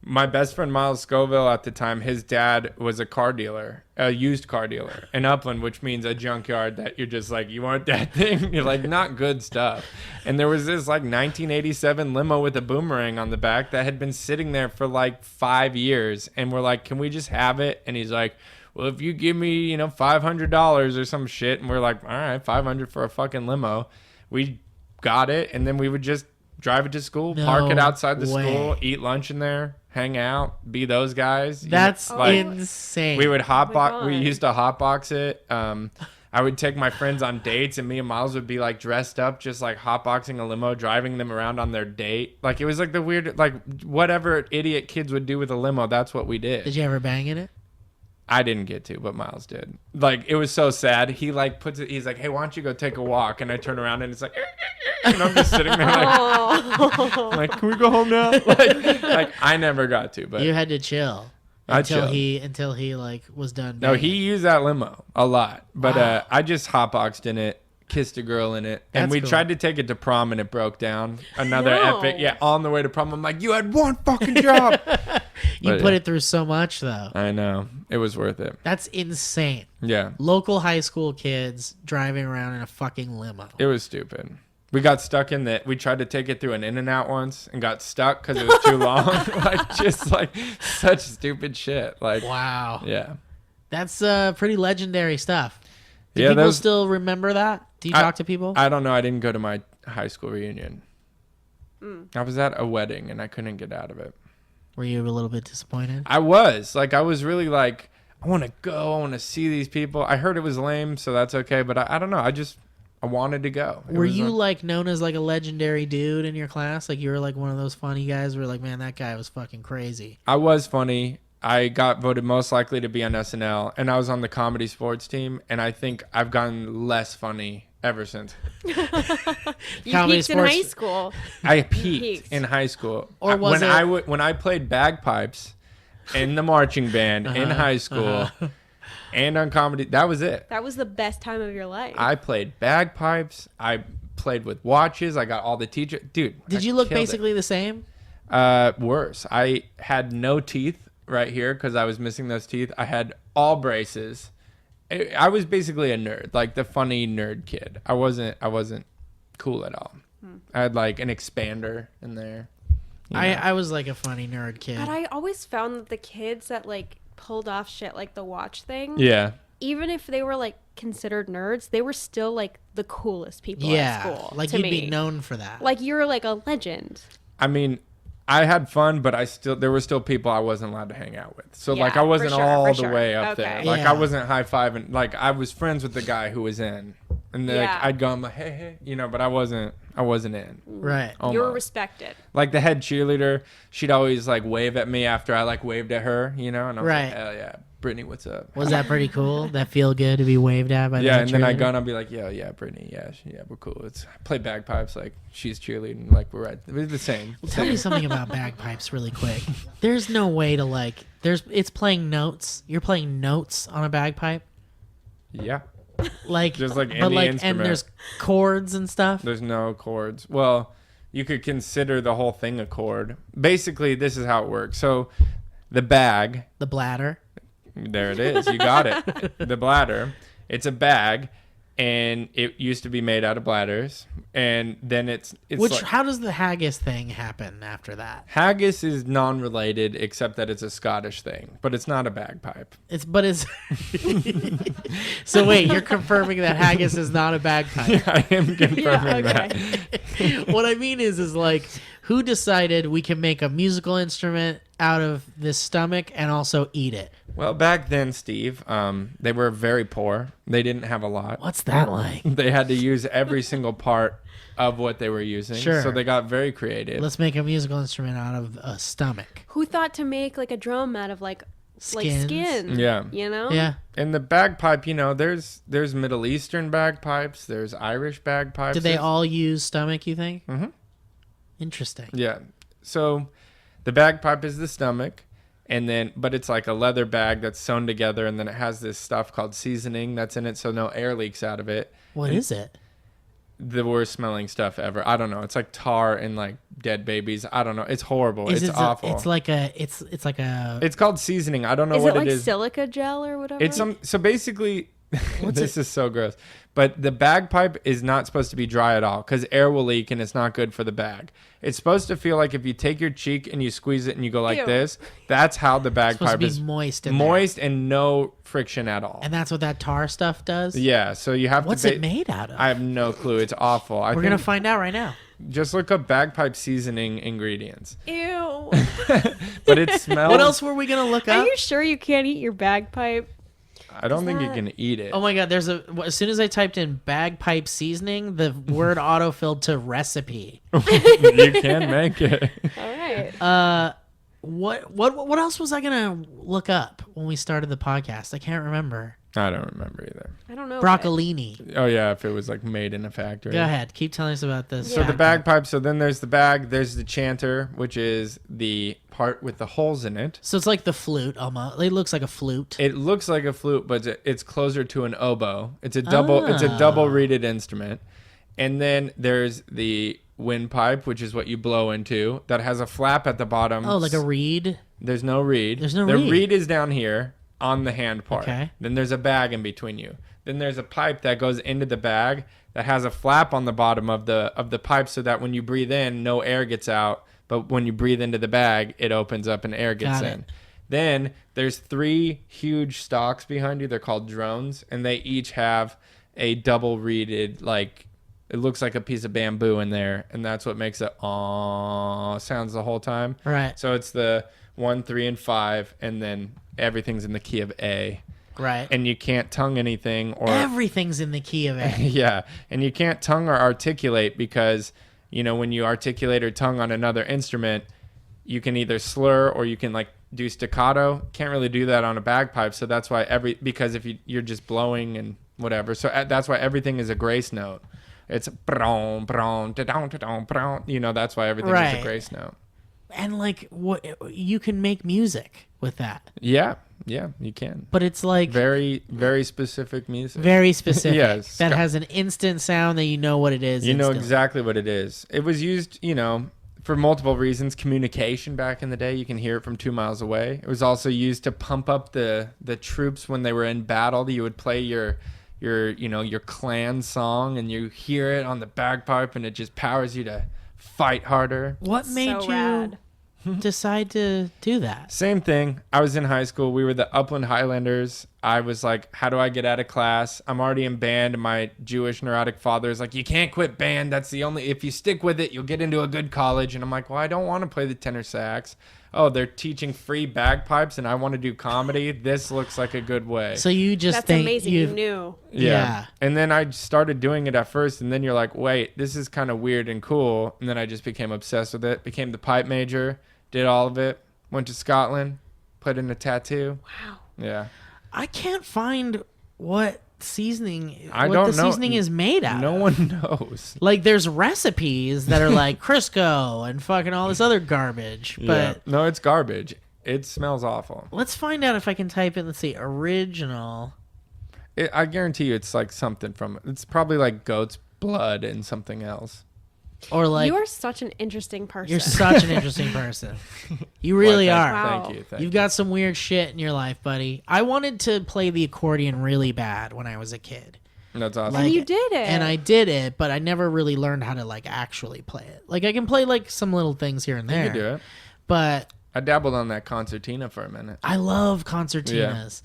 My best friend Miles Scoville at the time, his dad was a car dealer, a used car dealer in Upland, which means a junkyard that you're just like, you want that thing? You're like, not good stuff. And there was this like 1987 limo with a boomerang on the back that had been sitting there for like 5 years. And we're like, can we just have it? And he's like, well, if you give me, $500 or some shit. And we're like, all right, $500 for a fucking limo. We got it. And then we would just drive it to school, park it No outside the way. school, eat lunch in there, hang out, be those guys. That's like, insane. we would God. we used to hotbox it. I would take my friends on dates, and me and Miles would be like dressed up, just like hotboxing a limo, driving them around on their date. Like it was like the weird, like whatever idiot kids would do with a limo. That's what we did. Did you ever bang in it? I didn't get to, but Miles did. Like it was so sad. He like puts it. He's like, "Hey, why don't you go take a walk?" And I turn around, and it's like, and I'm just sitting there like, can we go home now? like I never got to, but You had to chill I until chilled. until he like was done. no, banging. he used that limo a lot. But Wow. I just hotboxed in it, kissed a girl in it, and That's we cool. tried to take it to prom, and it broke down. Another No. epic, yeah. On the way to prom, I'm like, you had one fucking job. You But, put yeah. it through so much though. I know it was worth it. That's insane. Yeah, Local high school kids driving around in a fucking limo. it was stupid. We got stuck in the. We tried to take it through an In-N-Out once and got stuck because it was too long. like such stupid shit. Like Wow. yeah. That's pretty legendary stuff. Do Yeah, people still remember that? Do you talk to people? I don't know. I didn't go to my high school reunion. I was at a wedding and I couldn't get out of it. Were you a little bit disappointed? I was really like, I want to go. I want to see these people. I heard it was lame, so that's okay. But I don't know. I wanted to go. Were you like known as like a legendary dude in your class? Like you were like one of those funny guys where like, man, that guy was fucking crazy. I was funny. I got voted most likely to be on SNL, and I was on the comedy sports team, and I think I've gotten less funny ever since. You Comedy peaked in sports- high school. I peaked in high school. Or was when I played bagpipes in the marching band in high school and on comedy, that was it. That was the best time of your life. I played bagpipes. I played with watches. I got all the teachers. Dude, Did you look basically the same? Worse. I had no teeth right here because I was missing those teeth. I had all braces. I was basically a nerd, like the funny nerd kid. I wasn't cool at all. I had like an expander in there. I was like a funny nerd kid. But I always found that the kids that like pulled off shit like the watch thing, Yeah. even if they were like considered nerds, they were still like the coolest people Yeah, at school. like to you'd me. be known for that. Like you're like a legend. I mean, I had fun, but there were still people I wasn't allowed to hang out with. So Yeah, like I wasn't for sure, all for the sure. way up Okay. there. Like Yeah. I wasn't high-fiving. Like I was friends with the guy who was in. And then like, Yeah. I'd go, I'm like, hey, but I wasn't in. Right. You were Almost. respected. Like the head cheerleader, she'd always like wave at me after I like waved at her, And I was Right. like, hell yeah, Brittany, what's up? Was that pretty cool? That feel good to be waved at by the Yeah, head and then I cheerleader? go and I'll be like, yeah, Brittany, yeah, we're cool. I play bagpipes, like she's cheerleading, like we're the same. Tell me something about bagpipes really quick. There's no way to like. It's playing notes. You're playing notes on a bagpipe, Yeah, like Just like but any like, instrument. and there's chords and stuff. there's no chords. Well, you could consider the whole thing a chord. Basically, this is how it works. So the bag, The bladder. there it is. You got it. The bladder. It's a bag, and it used to be made out of bladders, and then it's like, How does the haggis thing happen after that? haggis is non-related except that it's a Scottish thing, but it's not a bagpipe. It's. So wait, you're confirming that haggis is not a bagpipe? I am confirming Yeah, that. What I mean is like, who decided we can make a musical instrument out of this stomach and also eat it? Well, back then, Steve, they were very poor. They didn't have a lot. What's that like? They had to use every single part of what they were using. Sure. So they got very creative. Let's make a musical instrument out of a stomach. Who thought to make like a drum out of like Skins. skin? Yeah. You know? Yeah. And the bagpipe, there's Middle Eastern bagpipes. There's Irish bagpipes. Did they There's- all use stomach, you think? Mhm. Interesting. Yeah. So the bagpipe is the stomach. But it's like a leather bag that's sewn together, and then it has this stuff called seasoning that's in it, so no air leaks out of it. What is it? The worst smelling stuff ever. I don't know. It's like tar and like dead babies. I don't know. It's horrible. It's awful. It's like a. It's called seasoning. I don't know Is what it like it is. silica gel or whatever? It's so basically this is so gross. But the bagpipe is not supposed to be dry at all because air will leak and it's not good for the bag. It's supposed to feel like if you take your cheek and you squeeze it and you go like Ew. this, that's how the It's supposed to bagpipe be is moist. In there. moist and no friction at all. And that's what that tar stuff does. Yeah, so you have What's to it made out of? I have no clue. It's awful. We're gonna find out right now. just look up bagpipe seasoning ingredients. Ew. But it smells What else were we gonna look Are up? you sure you can't eat your bagpipe? I don't Is think you that- can eat it. Oh my god! As soon as I typed in bagpipe seasoning, the word autofilled to recipe. You can make it. All right. What else was I gonna look up when we started the podcast? I can't remember. I don't remember either. I don't know. Broccolini. Oh yeah, if it was like made in a factory. Go ahead. Keep telling us about this. So the bagpipe. So then there's the bag. There's the chanter, which is the part with the holes in it. So it's like the flute almost. It looks like a flute. It looks like a flute, but it's closer to an oboe. It's a double reeded instrument. And then there's the windpipe, which is what you blow into. That has a flap at the bottom. Oh, like a reed. There's no reed. There's no the reed. reed is down here. on the hand part. Okay. Then there's a bag in between you. Then there's a pipe that goes into the bag that has a flap on the bottom of the pipe so that when you breathe in, no air gets out. But when you breathe into the bag, it opens up and air gets in. Then there's 3 huge stalks behind you. They're called drones, and they each have a double reeded, like, it looks like a piece of bamboo in there, and that's what makes it sounds the whole time. Right. So it's the 1, 3, and 5, and then everything's in the key of A. Right. And you can't tongue anything or everything's in the key of A. yeah, and you can't tongue or articulate because, you know, when you articulate or tongue on another instrument, you can either slur or you can like do staccato. Can't really do that on a bagpipe, so that's why because if you're just blowing and whatever, so that's why everything is a grace note. It's bron bron da-dong da-dong bron. You know, that's why everything is a grace note. And like what you can make music with that. Yeah, you can. But it's like very, very specific music. Very specific. Yes. That has an instant sound that you know what it is. You know exactly what it is. It was used, you know, for multiple reasons. Communication back in the day, you can hear it from 2 miles away. It was also used to pump up the troops when they were in battle. You would play your clan song and you hear it on the bagpipe and it just powers you to fight harder. What made you rad. decide to do that? Same thing. I was in high school. We were the Upland Highlanders. I was like, how do I get out of class? I'm already in band. And my Jewish neurotic father is like, you can't quit band. That's the only, if you stick with it, you'll get into a good college. And I'm like, well, I don't want to play the tenor sax. Oh, they're teaching free bagpipes and I want to do comedy. This looks like a good way. So you just That's think amazing. You knew. Yeah. And then I started doing it at first. And then you're like, wait, this is kind of weird and cool. And then I just became obsessed with it. Became the pipe major. Did all of it. Went to Scotland. Put in a tattoo. Wow. Yeah. I can't find what seasoning don't know. Seasoning is made out No of. one knows. Like there's recipes that are like Crisco and fucking all this other garbage. But no, it's garbage. It smells awful. let's find out if I can type in, let's see, original. I guarantee you it's like something from, it's probably like goat's blood and something else. Or like You are such an interesting person. you're such an interesting person. You really Well, are. Wow. Thank you. You've got some weird shit in your life, buddy. I wanted to play the accordion really bad when I was a kid. That's awesome. And you did it. And I did it, but I never really learned how to like actually play it. Like I can play like some little things here and there. You can do it. But I dabbled on that concertina for a minute. I love concertinas.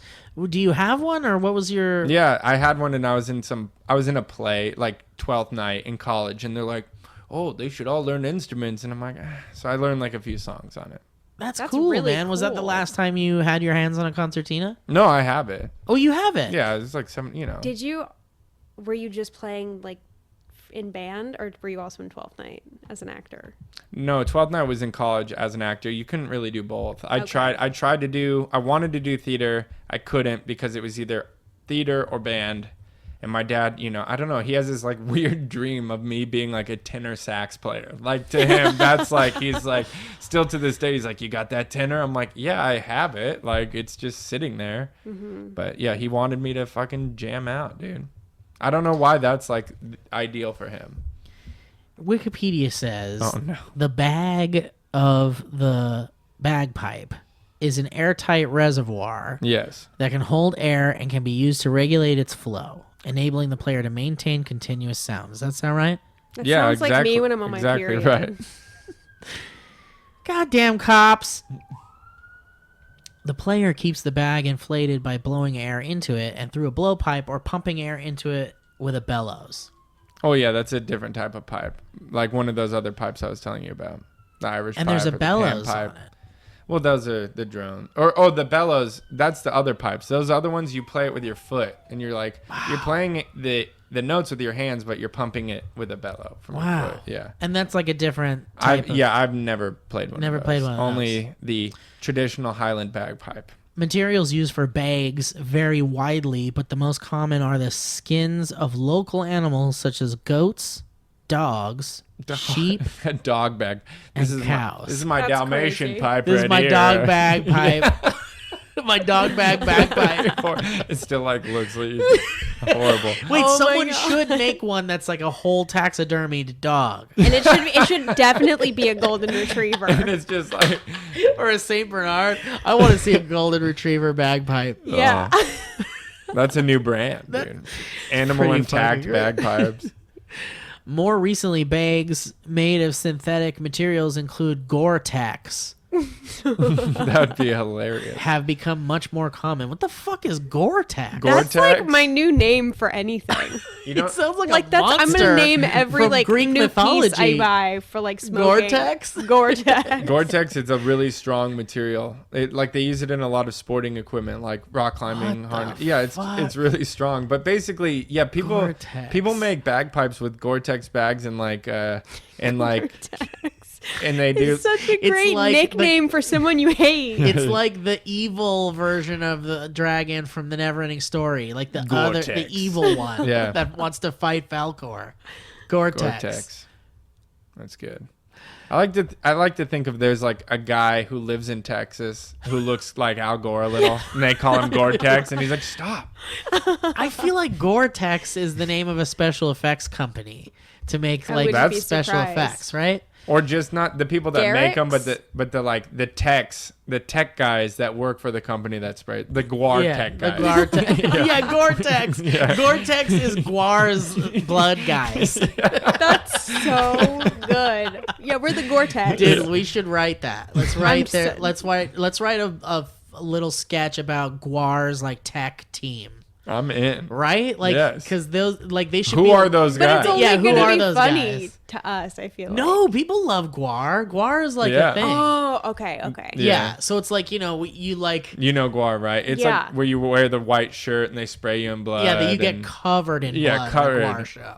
Do you have one, or what was your? Yeah, I had one, and I was in a play like 12th night in college, and they're like, oh, they should all learn instruments, and I'm like, so I learned like a few songs on it. That's cool, really man. Was that the cool. last time you had your hands on a concertina? No, I have it. Oh, you have it. Yeah, it's like Were you just playing like in band, or were you also in 12th night as an actor? No, 12th night was in college as an actor. You couldn't really do both. I wanted to do theater. I couldn't because it was either theater or band. And my dad, I don't know, he has this like weird dream of me being like a tenor sax player. Like to him, that's like, he's like, still to this day, he's like, you got that tenor? I'm like, yeah, I have it. Like, it's just sitting there. Mm-hmm. But yeah, he wanted me to fucking jam out, dude. I don't know why that's like ideal for him. Wikipedia says Oh, no. the bag of the bagpipe is an airtight reservoir Yes. that can hold air and can be used to regulate its flow, enabling the player to maintain continuous sound. Does that sound right? That Yeah, sounds like exactly- me when I'm on my exactly period. right. Goddamn cops. The player keeps the bag inflated by blowing air into it and through a blowpipe or pumping air into it with a bellows. Oh yeah, that's a different type of pipe. Like one of those other pipes I was telling you about. The Irish And pipe. there's a or the bellows pan pipe. on it. Well, those are the drone. Or the bellows, that's the other pipes. Those other ones, you play it with your foot. And you're like, you're playing the notes with your hands, but you're pumping it with a bellow from your Wow. foot. Yeah. And that's like a different type of... I've never played one Never of those. played one of those. Only the traditional Highland bagpipe. Materials used for bags vary widely, but the most common are the skins of local animals such as goats, dogs, sheep, A dog bag. and cows. This is my That's Dalmatian crazy. pipe This right is my here. dog bagpipe. My dog bagpipe. It still like looks like Horrible. Wait, Oh my someone God. should make one that's like a whole taxidermied dog. And it should definitely be a golden retriever. And it's just like, Or a Saint Bernard. I want to see a golden retriever bagpipe. Yeah. that's a new brand, dude. Animal pretty intact fucking great. bagpipes. More recently, bags made of synthetic materials include Gore-Tex That would be hilarious. have become much more common. What the fuck is Gore-Tex? That's like Gore-Tex? my new name for anything. You know, It sounds like Like a that's I'm monster gonna name every from like Greek new mythology. piece I buy for like smoking. Gore-Tex? Gore-Tex. Gore-Tex is a really strong material. Like they use it in a lot of sporting equipment, like rock climbing. What the harness. Yeah, fuck? it's really strong. But basically, yeah, Gore-Tex. people make bagpipes with Gore-Tex bags and like and they do. It's such a It's great like nickname for someone you hate. It's like the evil version of the dragon from the Neverending Story, like the Gore-Tex. evil one Yeah. that wants to fight Falcor. Gore-Tex. Gore-Tex. That's good. I like to think of there's like a guy who lives in Texas who looks like Al Gore a little, and they call him Gore-Tex, and he's like, stop. I feel like Gore-Tex is the name of a special effects company to make I like wouldn't be special surprised. effects, right? Or just not the people that make them, Garrett's? but the tech guys that work for the company that spray the Guar tech the guys. Gore-Tex. Yeah, Gore-Tex. Gore-Tex is Guar's blood guys. That's so good. Yeah, we're the Gore-Tex. Dude, we should write that. Let's write there. so- Let's write a little sketch about Guar's like tech team. I'm in. Right? Like, Yes. because those like they should. Who be, are those But guys? it's only Yeah, who going are to be those funny guys? to us, I feel like. No, people love Guar. Guar is like Yeah. a thing. Oh, okay. Yeah. Yeah. So it's like you like You know Guar, right? It's Yeah. like where you wear the white shirt and they spray you in blood. that you get and- covered in Yeah, blood covered. in the Guar show.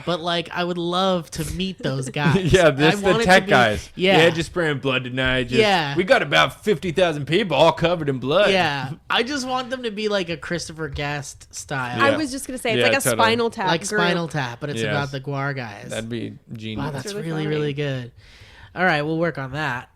But like, I would love to meet those guys. Yeah, this I the want it to tech be- guys. Yeah, just spraying blood tonight. Yeah. we got about 50,000 people all covered in blood. yeah. I just want them to be like a Christopher Guest style, I Yeah. was just going to say, it's Yeah, like a totally. Spinal Tap like group. Spinal Tap, but it's Yes. about the Guar guys. that'd be Wow, genius. that's really really, funny. really good. All right, we'll work on that.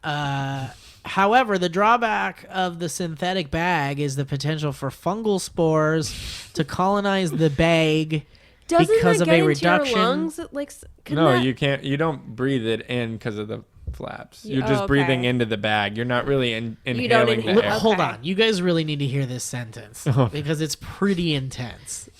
However, the drawback of the synthetic bag is the potential for fungal spores to colonize the bag Doesn't because that of get a into reduction. your lungs? Like, No, you can't. You don't breathe it in because of the flaps. You're just okay. breathing into the bag. You're not really inhaling inhale. the air. Okay. Hold on, you guys really need to hear this sentence because it's pretty intense.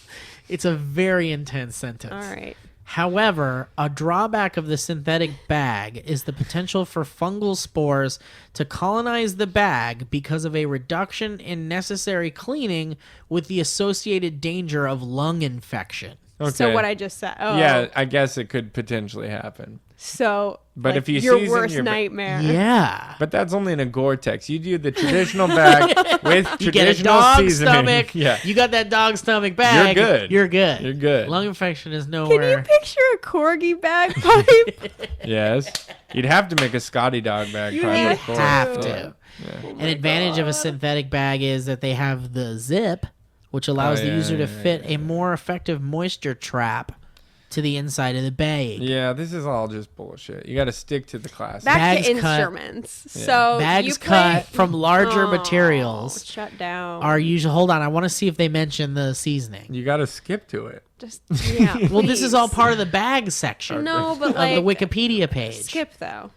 It's a very intense sentence. All right. However, a drawback of the synthetic bag is the potential for fungal spores to colonize the bag because of a reduction in necessary cleaning with the associated danger of lung infection. Okay. So what I just said. Oh. Yeah, I guess it could potentially happen. So, But like, if you your season worst your ba- nightmare. Yeah. But that's only in a Gore-Tex. You do the traditional bag with You get a traditional dog seasoning. stomach. Yeah, You got that dog stomach bag. You're good. You're good. You're good. Lung infection is Can nowhere. you picture a corgi bagpipe? yes. You'd have to make a Scotty dog bag. You probably, have of course. have to. to. An advantage of a synthetic bag is that they have the zip, which allows the user to fit a more effective moisture trap to the inside of the bag. Yeah, this is all just bullshit. You got to stick to the class. Back to Bags cut. instruments. So you Bags play- cut from larger Oh, materials Shut down. are usually. Hold on, I want to see if they mention the seasoning. You got to skip to it. Just yeah. Well, this is all please. part of the bag section No, but of like the Wikipedia page. skip though.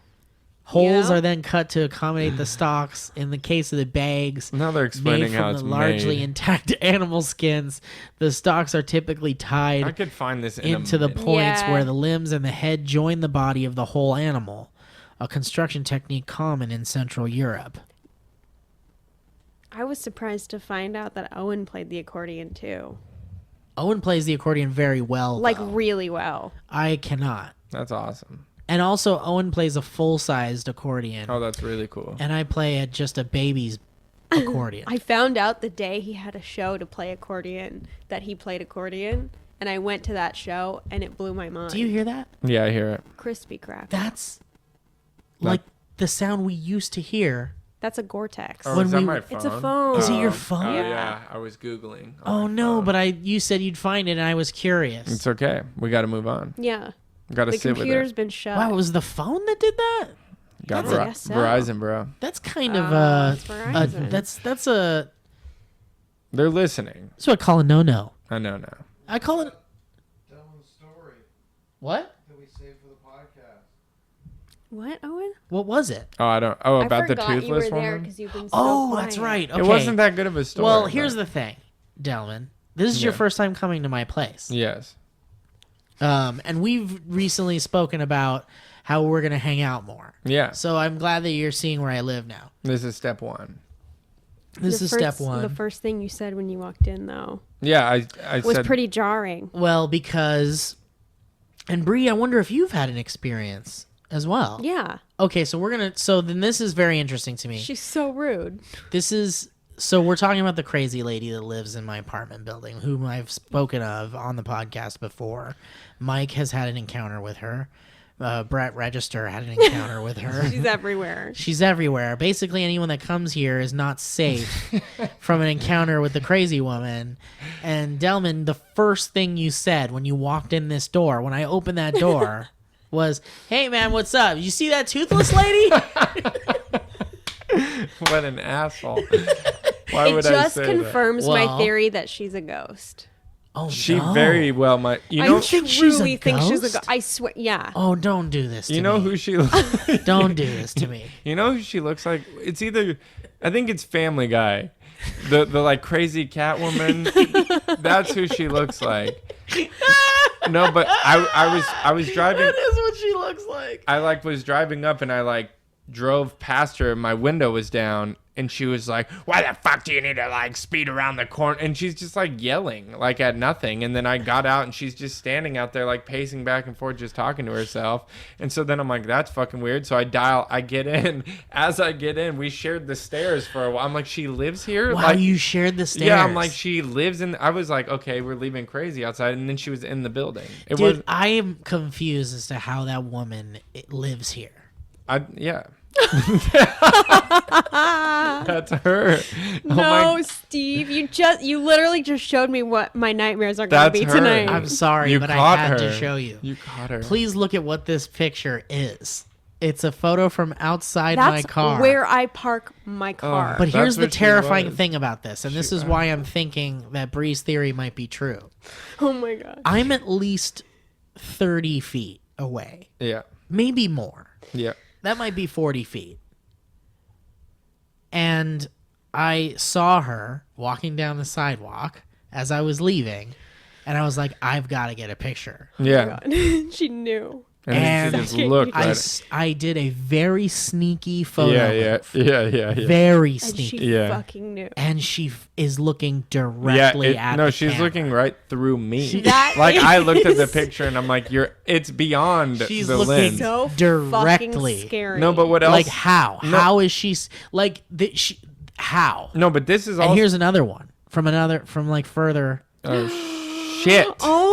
Holes know? are then cut to accommodate the stalks. In the case of the bags, Now they're made explaining how from it's the largely made. intact animal skins, the stalks are typically I tied could find this into the minute. points Yeah. where the limbs and the head join the body of the whole animal, a construction technique common in Central Europe. I was surprised to find out that Owen played the accordion too. Owen plays the accordion very well, Like though. really well. I cannot. That's awesome. And also, Owen plays a full-sized accordion, Oh, that's really cool. and I play just a baby's accordion. I found out the day he had a show to play accordion that he played accordion, and I went to that show and it blew my mind. Do you hear that? Yeah, I hear it. Crispy crack. That's like the sound we used to hear. That's a Gore-Tex. Oh, When is that we- my phone? It's a phone. Is it your Oh, phone? Oh, Yeah. yeah. I was Googling. Oh my no, phone. but you said you'd find it, and I was curious. It's okay. We got to move on. Yeah. Got to The sit with computer's it. been shut. Wow, it was the phone that did that? Got I guess so. Verizon, bro. That's kind of It's Verizon. that's a They're listening. that's what I call a no-no. I know now. I call it. Delman's story What? that we saved for the podcast. What, Owen? What was it? Oh, I don't. Oh, I about the forgot toothless you were there woman. because you've been so Oh, that's quiet. right. Okay. It wasn't that good of a story. Well, here's but- the thing, Delman. This is your Yeah. first time coming to my place. Yes. And we've recently spoken about how we're going to hang out more. Yeah. So I'm glad that you're seeing where I live now. This is step one. This The is first- step one. The first thing you said when you walked in, though, Yeah, I was said pretty jarring. Well, because, and Bree, I wonder if you've had an experience as well. Yeah. Okay, so then this is very interesting to me. She's so rude. So we're talking about the crazy lady that lives in my apartment building, whom I've spoken of on the podcast before. Mike has had an encounter with her. Brett Register had an encounter with her. She's everywhere. She's everywhere. Basically, anyone that comes here is not safe from an encounter with the crazy woman. And Delman, the first thing you said when you walked in this door, when I opened that door, was, "Hey, man, what's up? You see that toothless lady?" what an asshole. Why It would I just say confirms Well- my theory that she's a ghost. Oh, that? She no. very well might. You know. I think she's a truly think she's a ghost? ghost. I swear. Yeah. Oh, don't do this to me. You know who she. Don't do this to me. You know who she looks like? It's either. I think it's Family Guy. The like crazy Catwoman. That's who she looks like. No, but I was driving. That is what she looks like. I was driving up and I drove past her. My window was down and she was like, "Why the fuck do you need to speed around the corner?" And she's just yelling at nothing. And then I got out and she's just standing out there pacing back and forth, just talking to herself. And so then I'm like, that's fucking weird. So I get in. As I get in, we shared the stairs for a while. I'm like, she lives here? Wow, you shared the stairs. Yeah, I'm like, she lives in. I was like, okay, we're leaving crazy outside, and then she was in the building. It Dude, was, I am confused as to how that woman lives here. yeah. That's her. Oh No, my, Steve, you literally just showed me what my nightmares are going to That's be her. tonight. I'm sorry, you but I caught had her. to show you. You caught her. Please look at what this picture is. It's a photo from outside That's my car. where I park my car. But That's here's the where she terrifying was. thing about this, and this is why I'm thinking that Bree's theory might be true. Oh my god. I'm at least 30 feet away, Yeah. maybe more. Yeah. That might be 40 feet. And I saw her walking down the sidewalk as I was leaving, and I was like, I've got to get a picture. Yeah. She knew. And then she And just looked I, right. I did a very sneaky photo. Yeah. Very And sneaky. she Yeah. fucking knew. And she is looking directly at no, the she's camera. looking right through me. That I looked at the is picture and I'm like, it's beyond She's the looking lens. So directly. fucking scary. No, but what else? Like how? No. How is she how? No, but this is all. And here's another one from further. Oh, shit. Oh,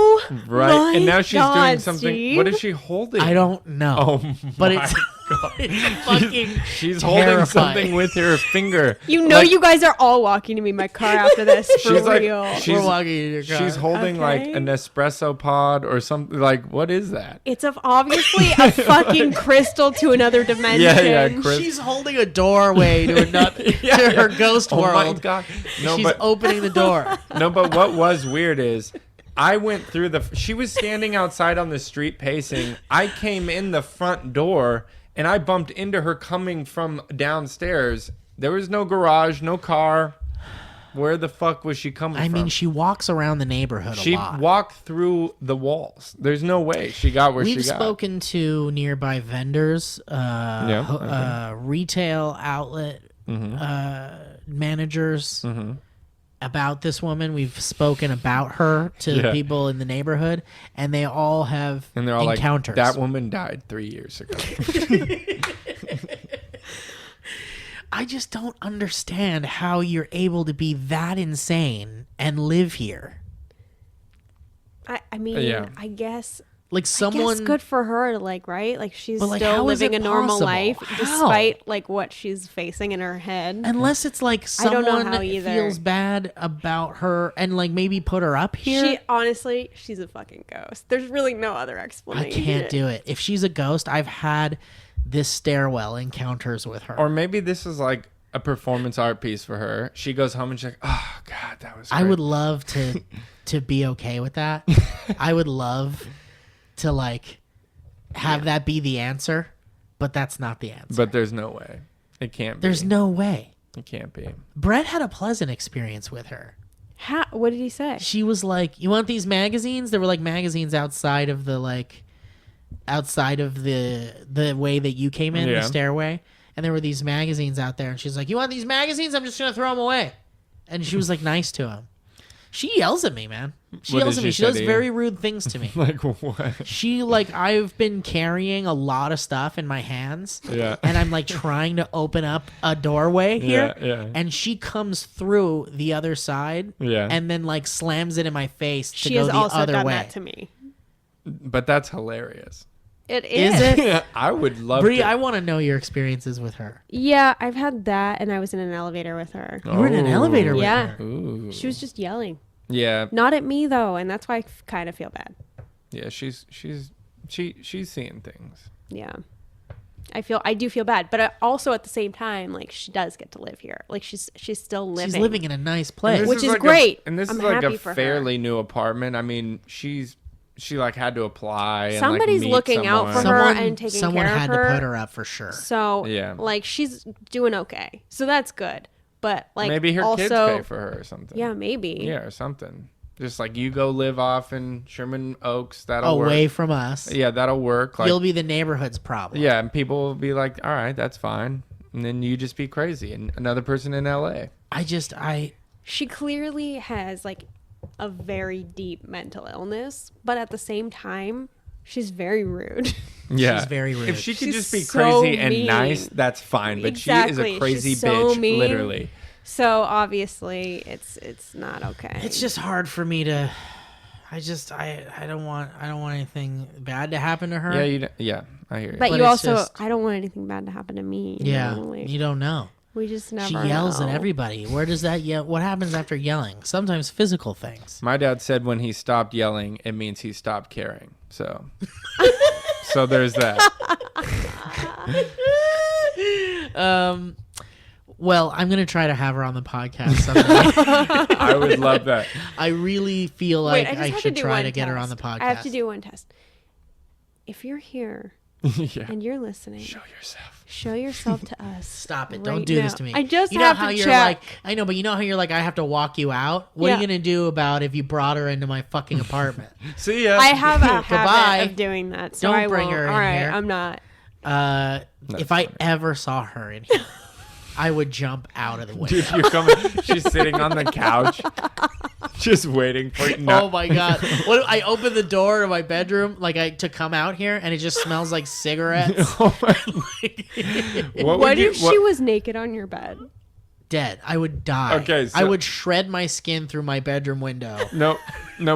Right. my And now she's doing God, something. Steve. What is she holding? I don't know. Oh, but my it's, God. it's fucking She's holding terrifying. something with her finger. You know, you guys are all walking to me in my car after this for She's like- real. she's- We're walking in your car. She's holding Okay. an espresso pod or something. What is that? It's obviously a fucking crystal to another dimension. Yeah, Chris. She's holding a doorway to another to her ghost Oh world. my God. No, She's but opening the door. no, but what was weird is I went through she was standing outside on the street pacing. I came in the front door and I bumped into her coming from downstairs. There was no garage, no car. Where the fuck was she coming I from? mean, she walks around the neighborhood She a lot. walked through the walls. There's no way she got where We've she got. spoken to nearby vendors, retail outlet managers about this woman. We've spoken about her to Yeah. people in the neighborhood, and they all have And they're all encounters. like, that woman died 3 years ago. I just don't understand how you're able to be that insane and live here. I mean, Yeah. I guess. Like someone. I guess good for her, right? Like she's But, like, still how is living it a normal possible? life How? despite what she's facing in her head. Unless it's like I don't know someone how either. feels bad about her and maybe put her up here. She honestly, she's a fucking ghost. There's really no other I explanation. can't do it. If she's a ghost, I've had this stairwell encounters with her. Or maybe this is a performance art piece for her. She goes home and she's like, oh, God, that was I great." would love to to be okay with that. I would love to like have that be the answer, but that's not the answer. But there's no way. It can't be. There's no way. It can't be. Brett had a pleasant experience with her. What did he say? She was like, "You want these magazines?" There were like magazines outside of the way that you came in, the stairway, and there were these magazines out there, and she's like, "You want these magazines? I'm just gonna throw them away." And she was like nice to him. She yells at me, man. She What yells did at me. she She say does to you? very rude things to me. Like what? She like, I've been carrying a lot of stuff in my hands. Yeah. And I'm like trying to open up a doorway here. Yeah. And she comes through the other side. Yeah. And then like slams it in my face to She go has the also other done way. that to me. But that's hilarious. It Is is. it? Yeah, I would love Bree, to. I want to know your experiences with her. Yeah, I've had that, and I was in an elevator with her. You were in an elevator with Yeah. her. Ooh. She was just yelling. Yeah. Not at me though, and that's why I kind of feel bad. Yeah, she's seeing things. Yeah. I do feel bad, but also at the same time, like she does get to live here. Like she's still living. She's living in a nice And place. this Which is like great. And this I'm is like happy a for her. fairly new apartment. I mean, she like had to apply. And, Somebody's like, meet looking out for someone. her and taking someone care of had her. to put her up for sure. So Yeah. like she's doing okay. So that's good. But like Maybe her also, kids pay for her or something. Yeah, maybe. Yeah, or something. Just like you go live off in Sherman Oaks. That'll Away work. from us. Yeah, that'll work. Like, You'll be the neighborhood's problem. yeah, and people will be like, all right, that's fine. And then you just be crazy. And another person in LA. She clearly has like a very deep mental illness, but at the same time, she's very rude. Yeah. She's very rude. If she could She's just be so crazy and mean. nice, that's fine. But she Exactly. is a crazy She's so bitch, mean. literally. So obviously, it's not okay. It's just hard for me to. I don't want anything bad to happen to her. Yeah, I hear you. But but you it's also, just- I don't want anything bad to happen to me. Yeah, Like, you don't know. we just never. She yells know. at everybody. Where does that yell? What happens after yelling? Sometimes physical things. My dad said when he stopped yelling, it means he stopped caring. So, so there's that. Well, I'm gonna try to have her on the podcast someday. I would love that. I really feel Wait, like just I have should do try one to get her on the test. podcast. I have to do one test. If you're here Yeah. and you're listening, Show yourself. show yourself to us. Stop it! right Don't do this now. to me. I just you know have how to you're check. like. I know, but you know how you're like. I have to walk you out. What are Yeah. you gonna do about if you brought her into my fucking apartment? See ya. I have a Goodbye. habit of doing that. So Don't I bring won't. her in All right, here. I'm not. If I ever saw her in here, I would jump out of the way. Dude, you're coming. She's sitting on the couch, just waiting for you. No. Oh my god! What if I open the door to my bedroom, to come out here, and it just smells like cigarettes. Oh my- What would you- if she was naked on your bed? Dead. I would die. Okay, so- I would shred my skin through my bedroom window. No,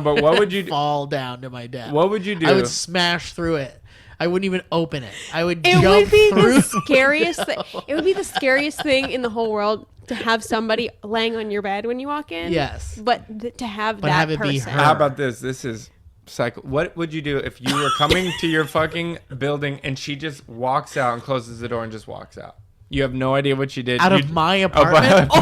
but what would you do? Fall down to my death. What would you do? I would smash through it. I wouldn't even open it. I would It jump would be through. the scariest thing. It would be the scariest thing in the whole world to have somebody laying on your bed when you walk in. Yes. But to have But that have it be person. her. How about this? This is psycho. What would you do if you were coming to your fucking building and she just walks out and closes the door and just walks out? You have no idea what she did. Out You- of my Oh, apartment.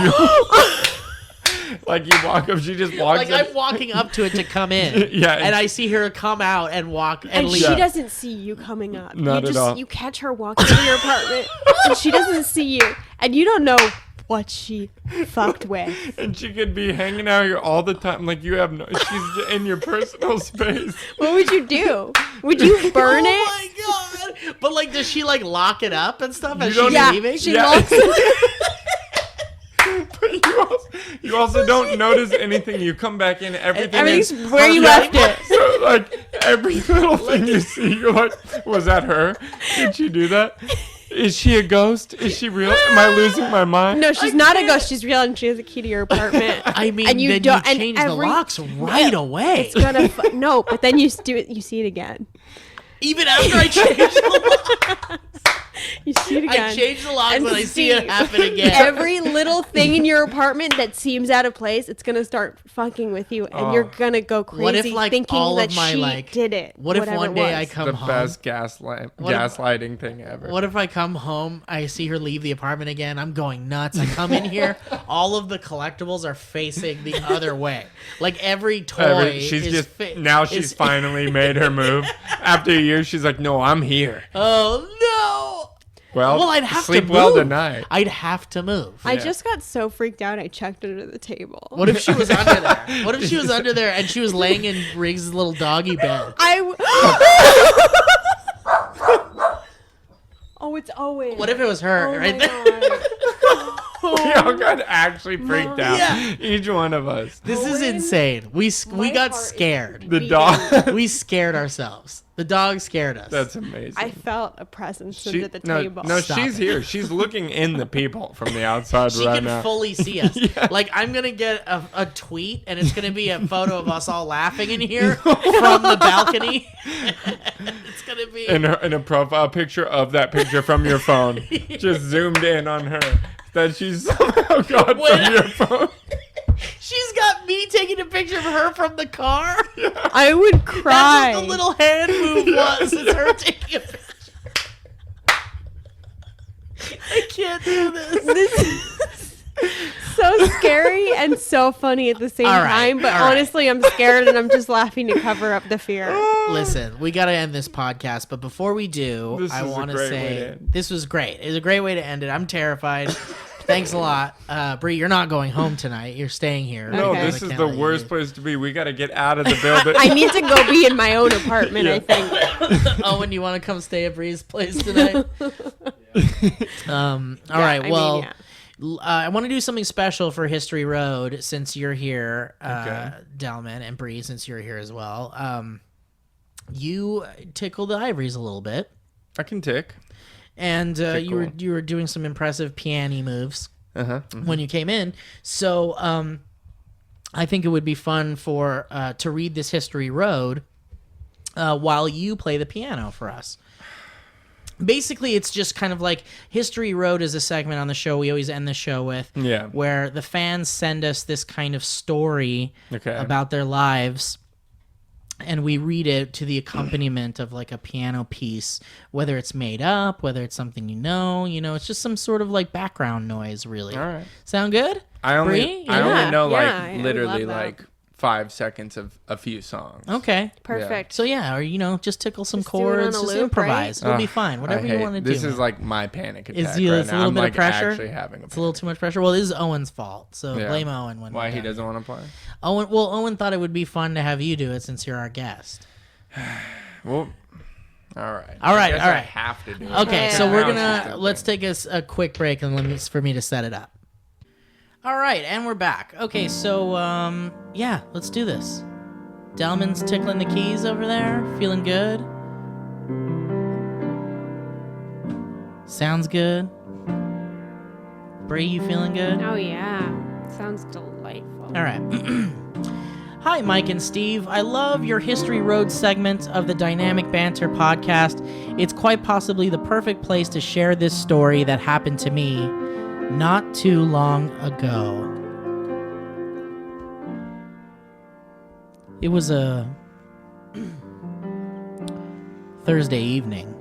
like you walk up, she just walks Like up. I'm walking up to it to come in. Yeah, And I see her come out and walk and And leave. she doesn't see you coming up. Not you at all. You catch her walking to your apartment, and she doesn't see you, and you don't know what she fucked with. And she could be hanging out here all the time. Like you have no. She's in your personal space. What would you do? Would you burn it? Oh my god! But does she lock it up and stuff as You don't- she's Yeah, leaving? she Yeah. locks it. But you also don't notice anything. You come back in, everything Everything's is where you perfect. left it. So every little thing you see, you're like, was that her? Did she do that? Is she a ghost? Is she real? Am I losing my mind? No, she's not a ghost. She's real, and she has a key to your apartment. I mean, and you then don't. you and change the every- locks right away. It's gonna no, but then you do it. You see it again. Even after I change the locks. You see it again. I change the lock And when I see it happen again. Every little thing in your apartment that seems out of place, it's gonna start fucking with you, and you're gonna go crazy What if, like, thinking all that of my, she like, did it. what if whatever one it day I was. come The home? best What if- gaslighting thing ever. What if I come home, I see her leave the apartment again, I'm going nuts. I come in here, all of the collectibles are facing the other way. Like every toy She's is just now she's finally made her move. After a year, she's like, "No, I'm here." Oh no! Well, I'd have sleep to well move. tonight. I'd have to move. I just got so freaked out. I checked under the table. What if she was under there? What if she was under there and she was laying in Riggs' little doggy bed? Oh, it's Owen. What if it was her Oh right my there? God. We all got actually freaked out. Yeah. Each one of us. This is Owen, insane. We my got heart is scared. The dog. We scared ourselves. The dog scared us. That's amazing. I felt a presence She- under the no, table. No, Stop she's it. here. She's looking in the people from the outside She right can now. fully see us. Like, I'm going to get a tweet, and it's going to be a photo of us all laughing in here from the balcony. It's going to be... in a profile picture of that picture from your phone, just zoomed in on her. That she's somehow got from your phone. She's got me taking a picture of her from the car. I would cry. That's what the little hand move was. It's her taking a picture. I can't do this. This is so scary and so funny at the same All right, time. But all right. honestly, I'm scared and I'm just laughing to cover up the fear. Listen, we got to end this podcast, but before we do, This I is a want to great way to say end. this was great. It was a great way to end it. I'm terrified. Thanks a lot. Bree, you're not going home tonight. You're staying here. No, Okay. this I is can't the let you worst leave. place to be. We got to get out of the building. I need to go be in my own apartment, I think. Owen, you want to come stay at Bree's place tonight? All right. Well, I want to do something special for History Road since you're here, Okay. Delman, and Bree, since you're here as well. You tickle the ivories a little bit, I can tick. and Tickle. you were doing some impressive piano moves Uh-huh. when you came in. So I think it would be fun for to read this History Road while you play the piano for us. Basically, it's just kind of like History Road is a segment on the show we always end the show with, Yeah. where the fans send us this kind of story Okay. about their lives, and we read it to the accompaniment of like a piano piece, whether it's made up, whether it's something it's just some sort of like background noise, really. All right. Sound good? I only Bree? I Yeah. only know Yeah, I like would literally love that. like 5 seconds of a few songs. Okay. Perfect. So yeah, or just tickle some Just do it on chords, a just loop, improvise. right? It'll be Ugh, fine. Whatever I you hate- want to do. This is man. like my panic attack It's right a now. little I'm bit of like pressure. actually having It's a little too much pressure. Well, this is Owen's fault, so Yeah. blame Owen when Why we're he done. doesn't want to play? Owen thought it would be fun to have you do it since you're our guest. Well, all right. All right, I guess all I right. have to do it. Okay, Yeah. so we're Now it's just gonna a let's thing. take a quick break and for me to set it up. All right, and we're back. Okay, so yeah, let's do this. Delman's tickling the keys over there, feeling good. Sounds good. Bree, you feeling good? Oh, yeah. Sounds delightful. All right. Hi, Mike and Steve. I love your History Road segment of the Dynamic Banter podcast. It's quite possibly the perfect place to share this story that happened to me not too long ago. It was a Thursday evening,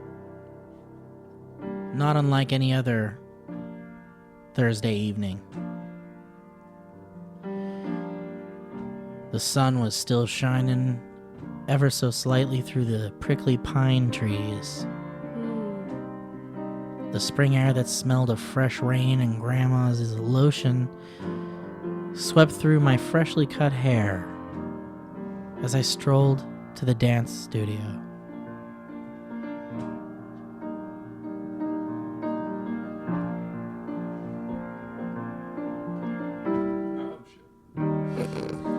not unlike any other Thursday evening. The sun was still shining ever so slightly through the prickly pine trees. The spring air that smelled of fresh rain and grandma's lotion swept through my freshly cut hair as I strolled to the dance studio.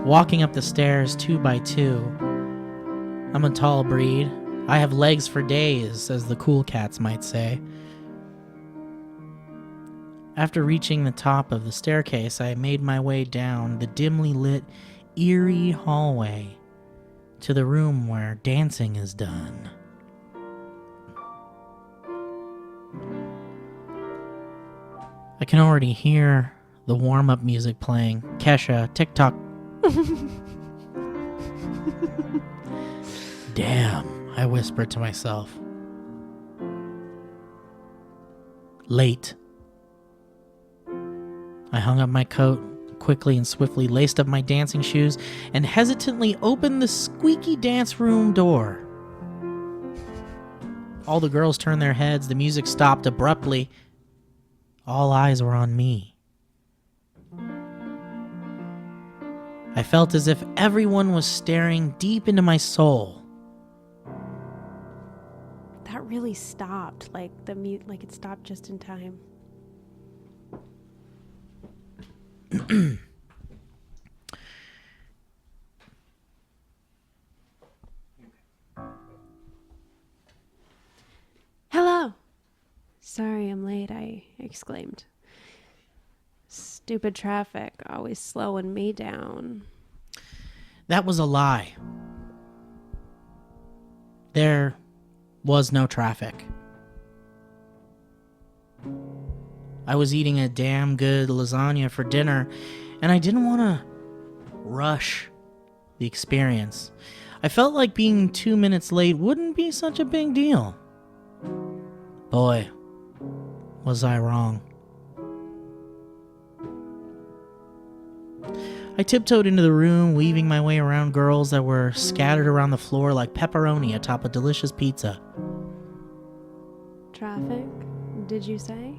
Walking up the stairs 2 by 2. I'm a tall breed. I have legs for days, as the cool cats might say. After reaching the top of the staircase, I made my way down the dimly lit, eerie hallway to the room where dancing is done. I can already hear the warm-up music playing. Kesha, TikTok. Damn, I whispered to myself. Late. I hung up my coat, quickly and swiftly laced up my dancing shoes, and hesitantly opened the squeaky dance room door. All the girls turned their heads. The music stopped abruptly. All eyes were on me. I felt as if everyone was staring deep into my soul. That really stopped. Like it stopped just in time. Hello. Sorry I'm late, I exclaimed. Stupid traffic, always slowing me down. That was a lie. There was no traffic. I was eating a damn good lasagna for dinner, and I didn't want to rush the experience. I felt like being 2 minutes late wouldn't be such a big deal. Boy, was I wrong. I tiptoed into the room, weaving my way around girls that were scattered around the floor like pepperoni atop a delicious pizza. Traffic, did you say?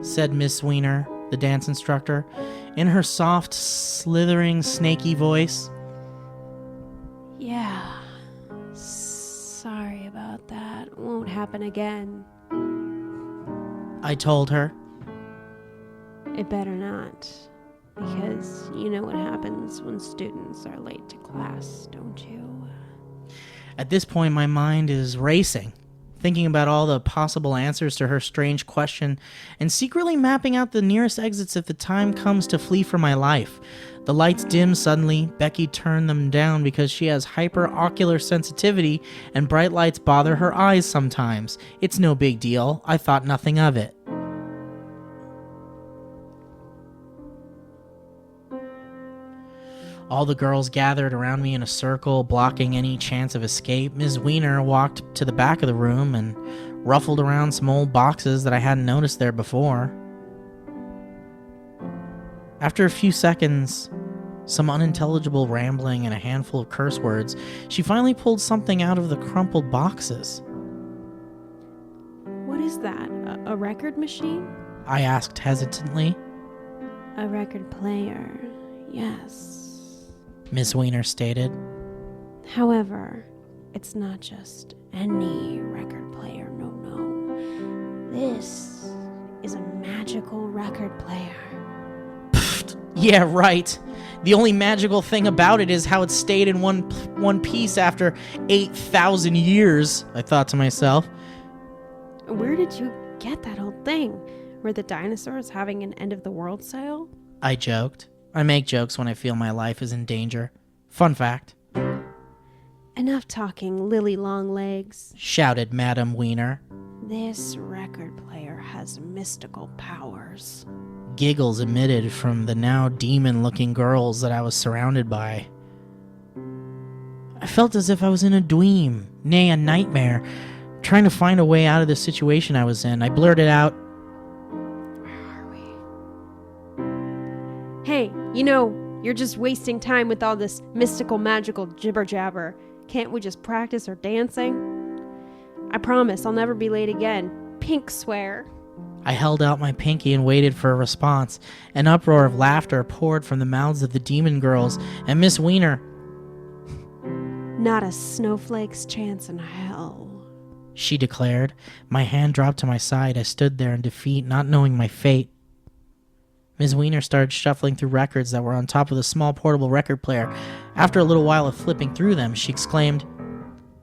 Said Miss Wiener, the dance instructor, in her soft, slithering, snaky voice. Yeah. Sorry about that. Won't happen again. I told her. It better not. Because you know what happens when students are late to class, don't you? At this point, my mind is racing, thinking about all the possible answers to her strange question and secretly mapping out the nearest exits if the time comes to flee for my life. The lights dim suddenly. Becky turned them down because she has hyperocular sensitivity and bright lights bother her eyes sometimes. It's no big deal. I thought nothing of it. All the girls gathered around me in a circle, blocking any chance of escape. Ms. Wiener walked to the back of the room and ruffled around some old boxes that I hadn't noticed there before. After a few seconds, some unintelligible rambling and a handful of curse words, she finally pulled something out of the crumpled boxes. What is that? A record machine? I asked hesitantly. A record player, yes. Miss Wiener stated. However, it's not just any record player, no. This is a magical record player. Yeah, right. The only magical thing about it is how it stayed in one piece after 8,000 years, I thought to myself. Where did you get that old thing? Were the dinosaurs having an end-of-the-world sale? I joked. I make jokes when I feel my life is in danger. Fun fact. Enough talking, Lily Longlegs. Shouted Madame Wiener. This record player has mystical powers. Giggles emitted from the now demon-looking girls that I was surrounded by. I felt as if I was in a dream, nay, a nightmare, trying to find a way out of the situation I was in. I blurted out, Where are we? Hey, you're just wasting time with all this mystical, magical jibber-jabber. Can't we just practice our dancing? I promise I'll never be late again. Pink swear. I held out my pinky and waited for a response. An uproar of laughter poured from the mouths of the demon girls, and Miss Wiener. Not a snowflake's chance in hell, She declared. My hand dropped to my side. I stood there in defeat, not knowing my fate. Ms. Wiener started shuffling through records that were on top of the small portable record player. After a little while of flipping through them, she exclaimed,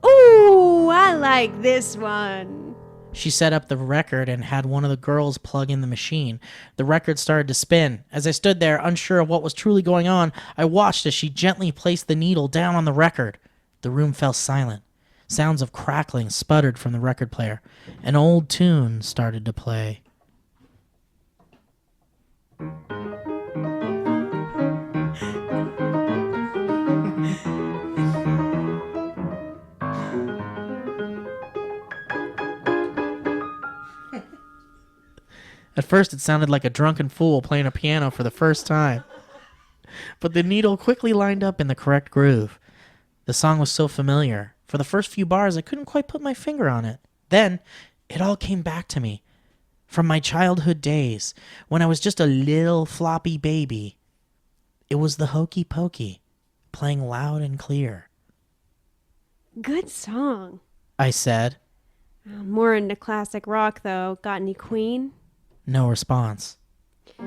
Ooh, I like this one. She set up the record and had one of the girls plug in the machine. The record started to spin. As I stood there, unsure of what was truly going on, I watched as she gently placed the needle down on the record. The room fell silent. Sounds of crackling sputtered from the record player. An old tune started to play. At first, it sounded like a drunken fool playing a piano for the first time. But the needle quickly lined up in the correct groove. The song was so familiar. For the first few bars, I couldn't quite put my finger on it. Then, it all came back to me. From my childhood days, when I was just a little floppy baby. It was the Hokey Pokey, playing loud and clear. Good song. I said. More into classic rock, though. Got any Queen? No response. All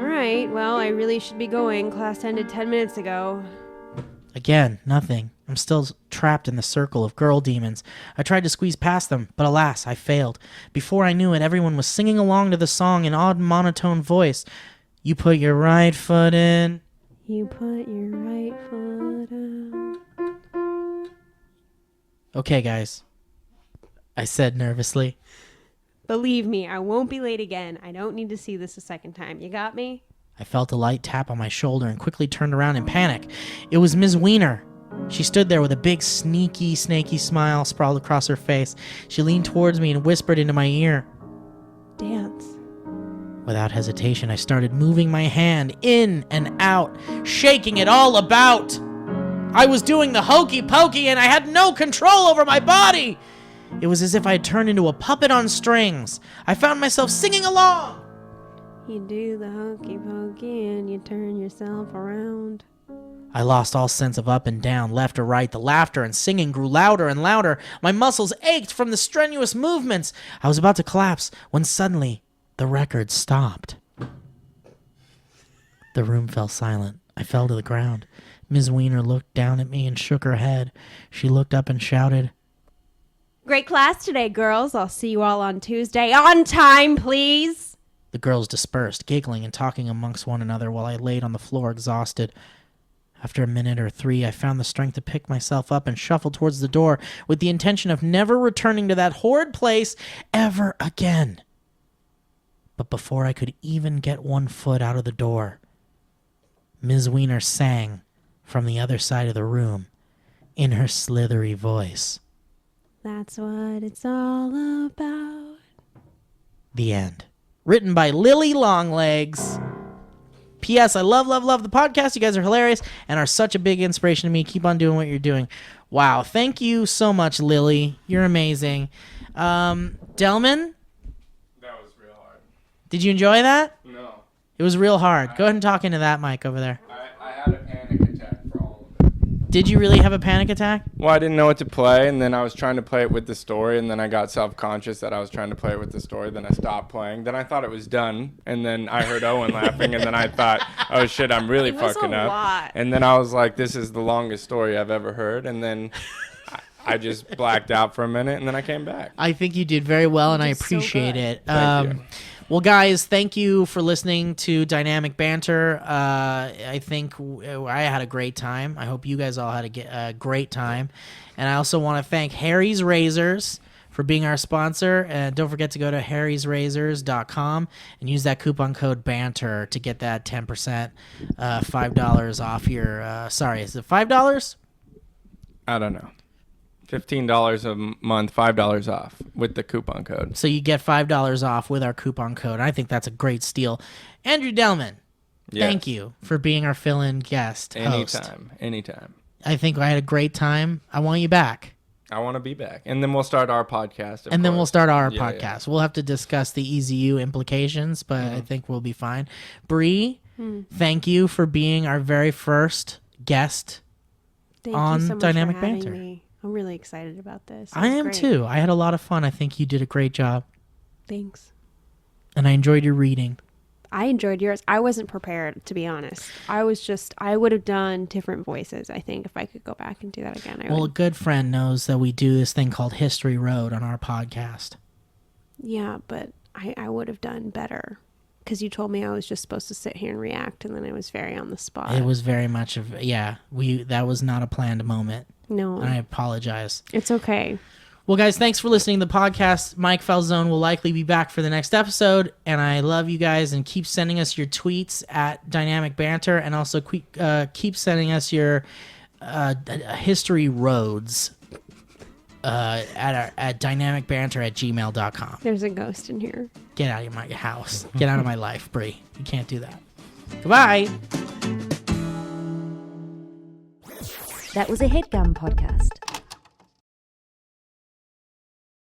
right, well, I really should be going. Class ended 10 minutes ago. Again, nothing. I'm still trapped in the circle of girl demons. I tried to squeeze past them, but alas, I failed. Before I knew it, everyone was singing along to the song in odd monotone voice. You put your right foot in. You put your right foot out. Okay, guys. I said nervously. Believe me, I won't be late again. I don't need to see this a second time. You got me? I felt a light tap on my shoulder and quickly turned around in panic. It was Ms. Wiener. She stood there with a big, sneaky, snaky smile sprawled across her face. She leaned towards me and whispered into my ear. Dance. Without hesitation, I started moving my hand in and out, shaking it all about. I was doing the hokey pokey and I had no control over my body. It was as if I had turned into a puppet on strings. I found myself singing along. You do the hokey pokey and you turn yourself around. I lost all sense of up and down, left or right. The laughter and singing grew louder and louder. My muscles ached from the strenuous movements. I was about to collapse when suddenly the record stopped. The room fell silent. I fell to the ground. Ms. Wiener looked down at me and shook her head. She looked up and shouted, Great class today, girls. I'll see you all on Tuesday. On time, please. The girls dispersed, giggling and talking amongst one another while I laid on the floor exhausted. After a minute or three, I found the strength to pick myself up and shuffle towards the door with the intention of never returning to that horrid place ever again. But before I could even get one foot out of the door, Ms. Wiener sang from the other side of the room in her slithery voice. That's what it's all about. The end. Written by Lily Longlegs. P.S. I love the podcast. You guys are hilarious and are such a big inspiration to me. Keep on doing what you're doing. Wow. Thank you so much, Lily. You're amazing. Delman? That was real hard. Did you enjoy that? No. It was real hard. Go ahead and talk into that mic over there. I had a panic attack for all of it. Did you really have a panic attack? Well, I didn't know what to play, and then I was trying to play it with the story, and then I got self-conscious that I was trying to play it with the story. Then I stopped playing. Then I thought it was done, and then I heard Owen laughing, and then I thought, oh shit, I'm really fucking up. Lot. And then I was like, this is the longest story I've ever heard, and then I just blacked out for a minute, and then I came back. I think you did very well, and I did so appreciate good. it. Thank you. Well, guys, thank you for listening to Dynamic Banter. I think I had a great time. I hope you guys all had a great time. And I also want to thank Harry's Razors for being our sponsor. And don't forget to go to harrysrazors.com and use that coupon code BANTER to get that 10%, $5 off your... sorry, is it $5? I don't know. $15 a month, $5 off with the coupon code. So you get $5 off with our coupon code. I think that's a great steal. Andrew Delman, thank you for being our fill-in guest host. Anytime. I think I had a great time. I want you back. I want to be back. And then we'll start our podcast. Then we'll start our Yeah, podcast. yeah. We'll have to discuss the EZU implications, but I think we'll be fine. Bree, thank you for being our very first guest. Thank On you so much Dynamic for having Banter. me. I'm really excited about this. I It's am great. too. I had a lot of fun. I think you did a great job. Thanks. And I enjoyed your reading. I enjoyed yours. I wasn't prepared, to be honest. I would have done different voices, I think, if I could go back and do that again. I Well, a would. good friend knows that we do this thing called History Road on our podcast. Yeah, but I would have done better. Because you told me I was just supposed to sit here and react, and then I was very on the spot. It was very much of, that was not a planned moment. No, And I apologize. it's okay. Well, guys, thanks for listening to the podcast. Mike Falzone will likely be back for the next episode, and I love you guys, and keep sending us your tweets at Dynamic Banter, and also keep sending us your history roads. at dynamicbanter@gmail.com. There's a ghost in here. Get out of my house. Get out of my life, Bree. You can't do that. Goodbye. That was a HeadGum podcast.